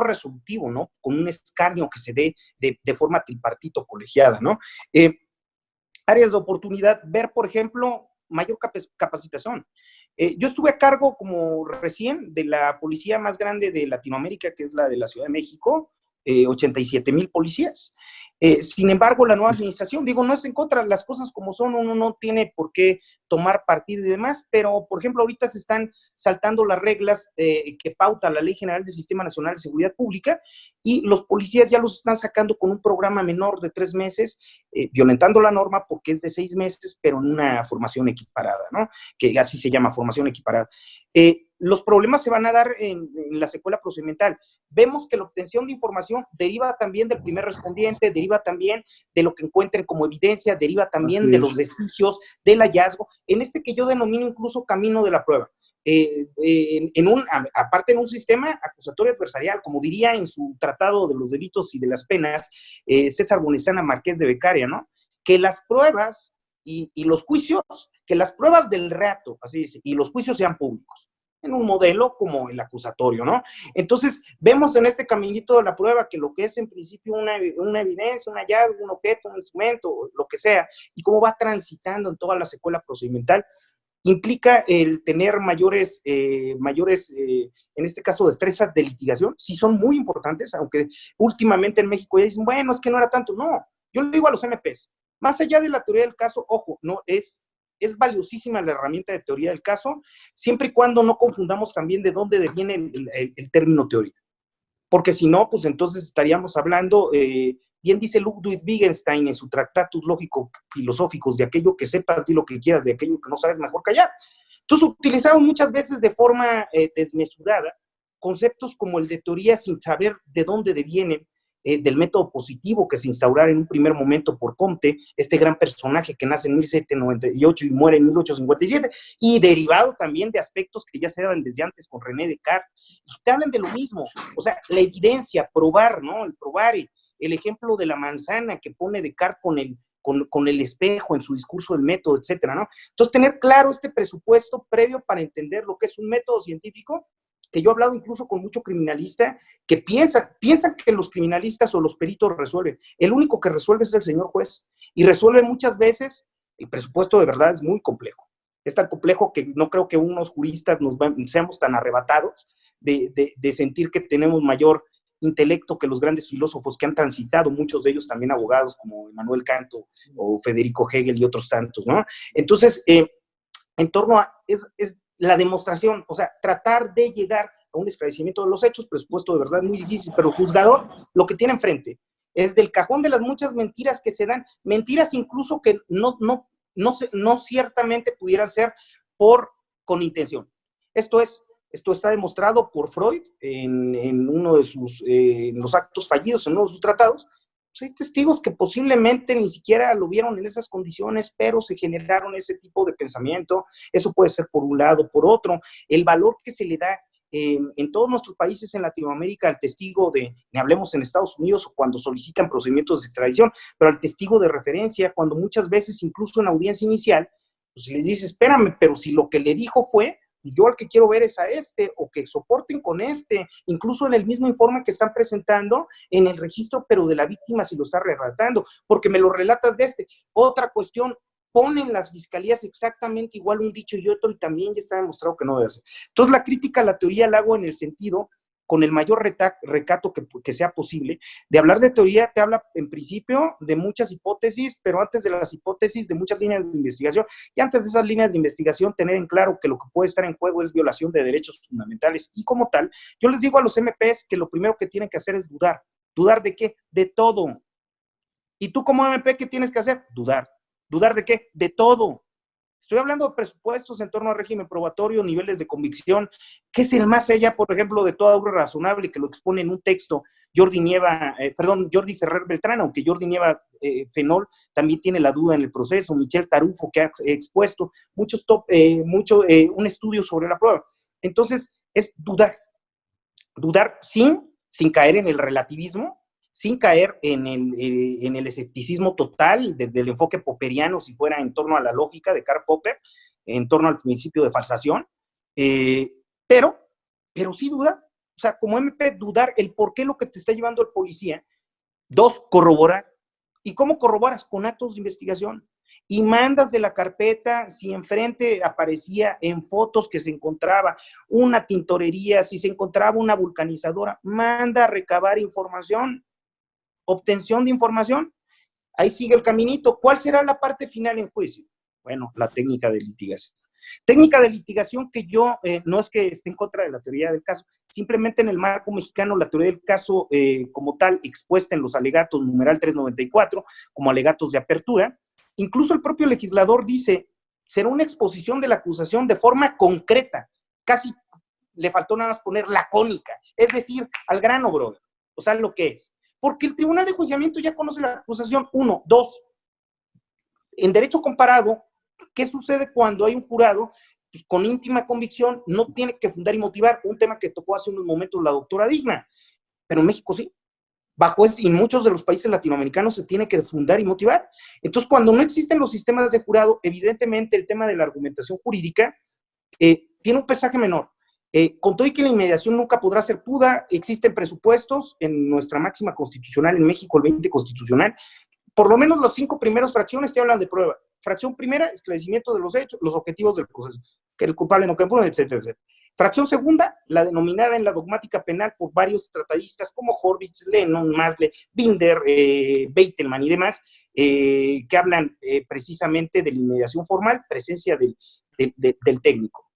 resolutivo, ¿no? Con un escarnio que se dé de forma tripartito colegiada, ¿no? Áreas de oportunidad, ver, por ejemplo, mayor capacitación. Yo estuve a cargo, como recién, de la policía más grande de Latinoamérica, que es la de la Ciudad de México, 87,000 policías. Sin embargo, la nueva administración, digo, no es en contra, las cosas como son, uno no tiene por qué tomar partido y demás, pero, por ejemplo, ahorita se están saltando las reglas que pauta la Ley General del Sistema Nacional de Seguridad Pública, y los policías ya los están sacando con un programa menor de 3 meses, violentando la norma porque es de 6 meses, pero en una formación equiparada, ¿no? Que así se llama, formación equiparada. Los problemas se van a dar en la secuela procedimental. Vemos que la obtención de información deriva también del primer respondiente, deriva también de lo que encuentren como evidencia, deriva también de los vestigios, del hallazgo, en este que yo denomino incluso camino de la prueba. aparte en un sistema acusatorio adversarial, como diría en su Tratado de los Delitos y de las Penas, César Bonestana Márquez de Beccaria, ¿no? Que las pruebas y los juicios, que las pruebas del reato, así dice, y los juicios sean públicos, en un modelo como el acusatorio, ¿no? Entonces, vemos en este caminito de la prueba que lo que es en principio una evidencia, un hallazgo, un objeto, un instrumento, lo que sea, y cómo va transitando en toda la secuela procedimental, implica el tener mayores, en este caso, destrezas de litigación, sí son muy importantes, aunque últimamente en México ya dicen, bueno, es que no era tanto, no, yo le digo a los MPs, más allá de la teoría del caso, ojo, no es valiosísima la herramienta de teoría del caso, siempre y cuando no confundamos también de dónde viene el término teoría. Porque si no, pues entonces estaríamos hablando, bien dice Ludwig Wittgenstein en su Tractatus Lógico-Filosóficos, de aquello que sepas, di lo que quieras, de aquello que no sabes, mejor callar. Entonces utilizamos muchas veces de forma desmesurada conceptos como el de teoría sin saber de dónde devienen, del método positivo que se instaurara en un primer momento por Comte, este gran personaje que nace en 1798 y muere en 1857, y derivado también de aspectos que ya se daban desde antes con René Descartes, y te hablan de lo mismo, o sea, la evidencia, probar, ¿no? El probar, el ejemplo de la manzana que pone Descartes con el espejo en su discurso del método, etcétera, ¿no? Entonces, tener claro este presupuesto previo para entender lo que es un método científico, que yo he hablado incluso con mucho criminalista, que piensan que los criminalistas o los peritos resuelven. El único que resuelve es el señor juez, y resuelve muchas veces. El presupuesto de verdad es muy complejo. Es tan complejo que no creo que unos juristas seamos tan arrebatados de sentir que tenemos mayor intelecto que los grandes filósofos que han transitado, muchos de ellos también abogados, como Immanuel Kant o Federico Hegel y otros tantos, ¿no? Entonces, en torno a es la demostración, o sea, tratar de llegar a un esclarecimiento de los hechos, presupuesto de verdad muy difícil, pero el juzgador lo que tiene enfrente es del cajón de las muchas mentiras que se dan, mentiras incluso que no ciertamente pudieran ser con intención. Esto está demostrado por Freud en uno de los actos fallidos, en uno de sus tratados. Pues hay testigos que posiblemente ni siquiera lo vieron en esas condiciones, pero se generaron ese tipo de pensamiento. Eso puede ser por un lado. Por otro, el valor que se le da en todos nuestros países en Latinoamérica al testigo ni hablemos en Estados Unidos o cuando solicitan procedimientos de extradición, pero al testigo de referencia, cuando muchas veces incluso en audiencia inicial, pues les dice, espérame, pero si lo que le dijo fue, pues yo al que quiero ver es a o que soporten con incluso en el mismo informe que están presentando en el registro, pero de la víctima si lo está relatando, porque me lo relatas de Otra cuestión, ponen las fiscalías exactamente igual un dicho y otro, y también ya está demostrado que no debe ser. Entonces la crítica a la teoría la hago en el sentido, con el mayor recato que sea posible. De hablar de teoría te habla en principio de muchas hipótesis, pero antes de las hipótesis de muchas líneas de investigación, y antes de esas líneas de investigación tener en claro que lo que puede estar en juego es violación de derechos fundamentales, y como tal, yo les digo a los MPs que lo primero que tienen que hacer es dudar. ¿Dudar de qué? De todo. ¿Y tú como MP qué tienes que hacer? Dudar. ¿Dudar de qué? De todo. Estoy hablando de presupuestos en torno al régimen probatorio, niveles de convicción, que es el más allá, por ejemplo, de toda obra razonable, que lo expone en un texto Jordi Ferrer Beltrán, aunque Jordi Nieva Fenol también tiene la duda en el proceso, Michel Tarufo, que ha expuesto un estudio sobre la prueba. Entonces, es dudar sin caer en el relativismo, sin caer en el escepticismo total, desde el enfoque popperiano, si fuera en torno a la lógica de Karl Popper, en torno al principio de falsación, pero sí dudar, o sea, como MP, dudar el por qué lo que te está llevando el policía. 2, corroborar. ¿Y cómo corroboras? Con actos de investigación. Y mandas de la carpeta, si enfrente aparecía en fotos que se encontraba una tintorería, si se encontraba una vulcanizadora, manda a recabar información. Obtención de información, ahí sigue el caminito. ¿Cuál será la parte final en juicio? Bueno, la técnica de litigación. Técnica de litigación que yo, no es que esté en contra de la teoría del caso, simplemente en el marco mexicano la teoría del caso como tal, expuesta en los alegatos numeral 394, como alegatos de apertura, incluso el propio legislador dice, será una exposición de la acusación de forma concreta, casi le faltó nada más poner lacónica, es decir, al grano, brother, o sea, lo que es. Porque el tribunal de enjuiciamiento ya conoce la acusación. 1, 2. En derecho comparado, ¿qué sucede cuando hay un jurado pues, con íntima convicción, no tiene que fundar y motivar, un tema que tocó hace unos momentos la doctora Digna, pero en México sí. Bajo y en muchos de los países latinoamericanos se tiene que fundar y motivar. Entonces, cuando no existen los sistemas de jurado, evidentemente el tema de la argumentación jurídica tiene un pesaje menor. Con todo y que la inmediación nunca podrá ser puda, existen presupuestos en nuestra máxima constitucional en México, el 20 constitucional, por lo menos las 5 primeras fracciones te hablan de prueba. Fracción primera, esclarecimiento de los hechos, los objetivos del proceso, que el culpable no quede, etcétera, etcétera. Fracción segunda, la denominada en la dogmática penal por varios tratadistas como Horvitz, Lennon, Masle, Binder, Beitelman y demás, que hablan precisamente de la inmediación formal, presencia del técnico.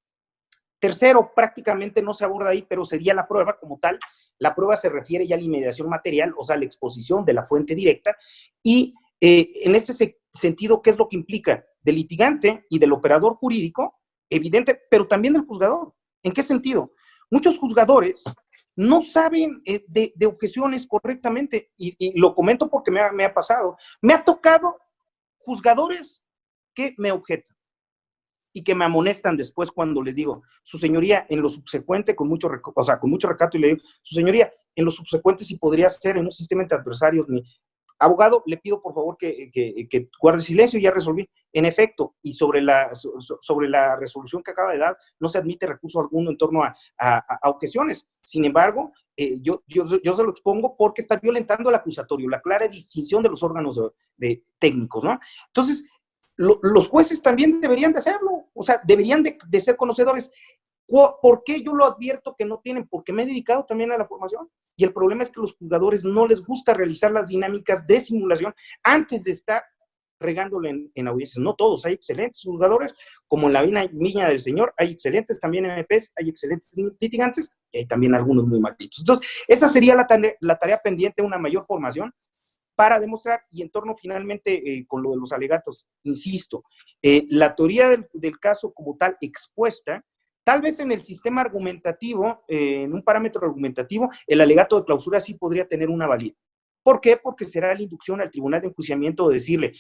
Tercero, prácticamente no se aborda ahí, pero sería la prueba como tal. La prueba se refiere ya a la inmediación material, o sea, la exposición de la fuente directa, y en este sentido, ¿qué es lo que implica? Del litigante y del operador jurídico, evidente, pero también del juzgador. ¿En qué sentido? Muchos juzgadores no saben de objeciones correctamente, y lo comento porque me ha pasado. Me ha tocado juzgadores que me objetan y que me amonestan después cuando les digo, su señoría, en lo subsecuente, con mucho recato, y le digo, su señoría, en lo subsecuente si podría ser en un sistema entre adversarios, abogado, le pido por favor que guarde silencio, ya resolví. En efecto, y sobre la resolución que acaba de dar, no se admite recurso alguno en torno a objeciones. Sin embargo, yo se lo expongo porque está violentando el acusatorio, la clara distinción de los órganos de técnicos, ¿no? Entonces, los jueces también deberían de hacerlo, o sea, deberían de ser conocedores. ¿Por qué yo lo advierto que no tienen? Porque me he dedicado también a la formación, y el problema es que a los juzgadores no les gusta realizar las dinámicas de simulación antes de estar regándolo en audiencias. No todos, hay excelentes juzgadores, como en la viña del Señor, hay excelentes también MPs, hay excelentes litigantes, y hay también algunos muy malditos. Entonces, esa sería la tarea pendiente, una mayor formación, para demostrar, y en torno finalmente con lo de los alegatos, insisto, la teoría del caso como tal expuesta, tal vez en el sistema argumentativo, en un parámetro argumentativo, el alegato de clausura sí podría tener una validez. ¿Por qué? Porque será la inducción al tribunal de enjuiciamiento de decirle,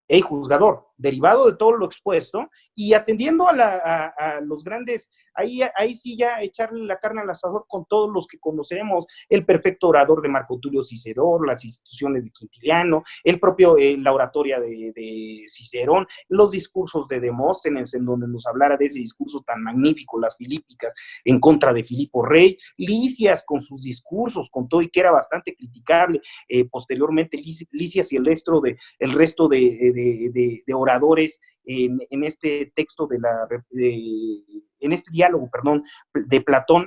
hey, juzgador, derivado de todo lo expuesto, y atendiendo a los grandes, ahí sí ya echarle la carne al asador con todos los que conocemos, el perfecto orador de Marco Tulio Cicerón, las instituciones de Quintiliano, la oratoria de Cicerón, los discursos de Demóstenes, en donde nos hablara de ese discurso tan magnífico, las Filípicas, en contra de Filipo Rey, Licias con sus discursos, con todo y que era bastante criticable, posteriormente Licias y el resto de oradores en este texto en este diálogo, de Platón,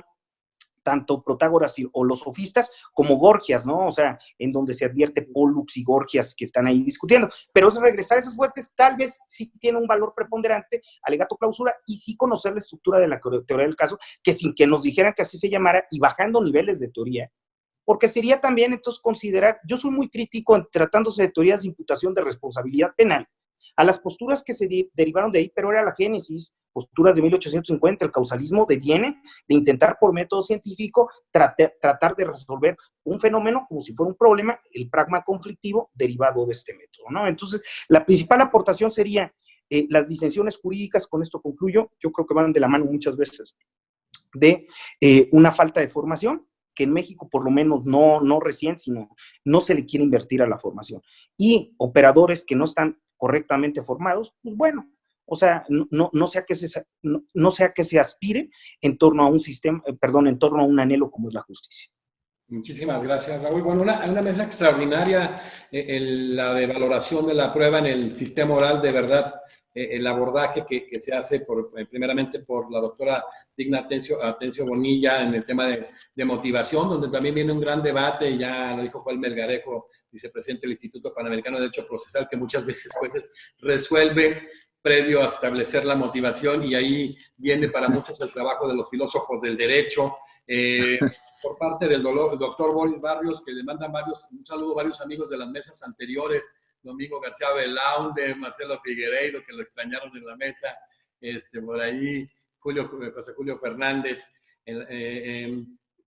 tanto Protágoras o los sofistas, como Gorgias, ¿no? O sea, en donde se advierte Pollux y Gorgias que están ahí discutiendo. Pero es regresar a esas fuentes, tal vez sí tiene un valor preponderante, alegato clausura, y sí conocer la estructura de la teoría del caso, que sin que nos dijeran que así se llamara, y bajando niveles de teoría, porque sería también entonces considerar, yo soy muy crítico en tratándose de teorías de imputación de responsabilidad penal, a las posturas que se derivaron de ahí, pero era la génesis, posturas de 1850, el causalismo deviene de intentar por método científico tratar de resolver un fenómeno como si fuera un problema, el pragma conflictivo derivado de este método, ¿no? Entonces, la principal aportación sería las disensiones jurídicas, con esto concluyo, yo creo que van de la mano muchas veces de una falta de formación, que en México por lo menos no recién, sino no se le quiere invertir a la formación. Y operadores que no están correctamente formados, pues bueno, o sea, no sea que se aspire en torno a un sistema, en torno a un anhelo como es la justicia. Muchísimas gracias, Raúl. Bueno, una mesa extraordinaria, la de valoración de la prueba en el sistema oral, de verdad, el abordaje que se hace primeramente por la doctora Digna Atencio Bonilla en el tema de motivación, donde también viene un gran debate, ya lo dijo Juan Melgarejo, vicepresidente del Instituto Panamericano de Derecho Procesal, que muchas veces jueces resuelve previo a establecer la motivación, y ahí viene para muchos el trabajo de los filósofos del derecho, por parte del doctor Boris Barrios, que le mandan un saludo a varios amigos de las mesas anteriores, Domingo García Belaunde, Marcelo Figueiredo, que lo extrañaron en la mesa, por ahí José Julio Fernández,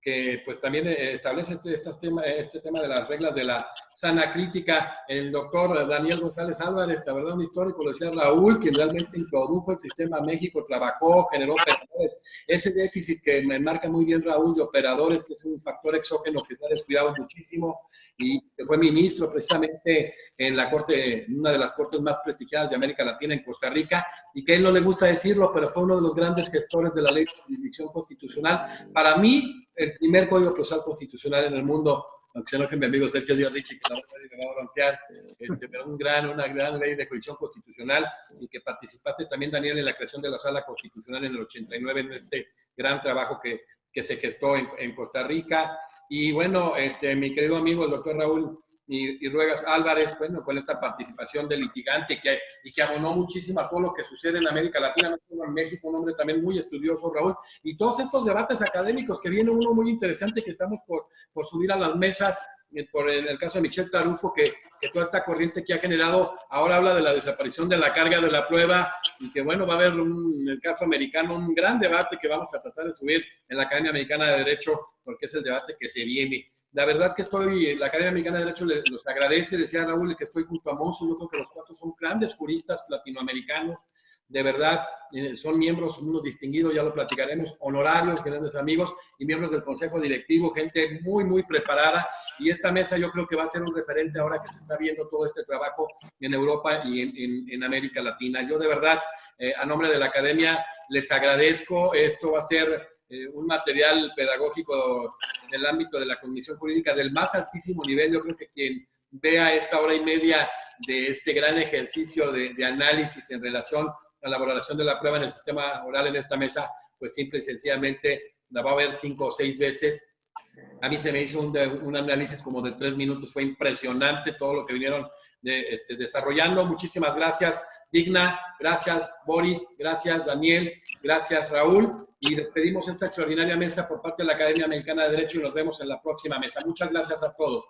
que pues también establece este tema de las reglas de la sana crítica. El doctor Daniel González Álvarez, la verdad un histórico, lo decía Raúl, quien realmente introdujo el sistema a México, trabajó, generó operadores. Ese déficit que me marca muy bien Raúl de operadores, que es un factor exógeno que se ha descuidado muchísimo, y que fue ministro precisamente en la corte, una de las cortes más prestigiadas de América Latina, en Costa Rica, y que a él no le gusta decirlo, pero fue uno de los grandes gestores de la ley de jurisdicción constitucional. Para mí, el primer código procesal constitucional en el mundo, aunque se enoje mi amigo Sergio Díaz Richie, que la va a bronquear, pero una gran ley de jurisdicción constitucional, y que participaste también, Daniel, en la creación de la Sala Constitucional en el 89, en este gran trabajo que se gestó en Costa Rica. Y bueno, mi querido amigo, el doctor Raúl y Ruegas Álvarez, bueno, con esta participación de litigante y que abonó muchísimo a todo lo que sucede en América Latina, no solo en México, un hombre también muy estudioso, Raúl, y todos estos debates académicos que viene uno muy interesante que estamos por subir a las mesas, por el caso de Michel Tarufo, que toda esta corriente que ha generado, ahora habla de la desaparición de la carga de la prueba, y que bueno, va a haber en el caso americano un gran debate que vamos a tratar de subir en la Academia Mexicana de Derecho, porque es el debate que se viene. La verdad que la Academia Mexicana de Derecho los agradece, decía Raúl, que estoy junto a Monzo, yo creo que los cuatro son grandes juristas latinoamericanos, de verdad, son miembros, unos distinguidos, ya lo platicaremos, honorarios, grandes amigos y miembros del Consejo Directivo, gente muy, muy preparada, y esta mesa yo creo que va a ser un referente ahora que se está viendo todo este trabajo en Europa y en América Latina. Yo de verdad, a nombre de la Academia, les agradezco. Esto va a ser un material pedagógico en el ámbito de la cognición jurídica del más altísimo nivel. Yo creo que quien vea esta hora y media de este gran ejercicio de análisis en relación a la valoración de la prueba en el sistema oral en esta mesa, pues simple y sencillamente la va a ver 5 o 6 veces. A mí se me hizo un análisis como de 3 minutos, fue impresionante todo lo que vinieron desarrollando. Muchísimas gracias, Digna, gracias, Boris, gracias, Daniel, gracias, Raúl, y despedimos esta extraordinaria mesa por parte de la Academia Mexicana de Derecho y nos vemos en la próxima mesa. Muchas gracias a todos.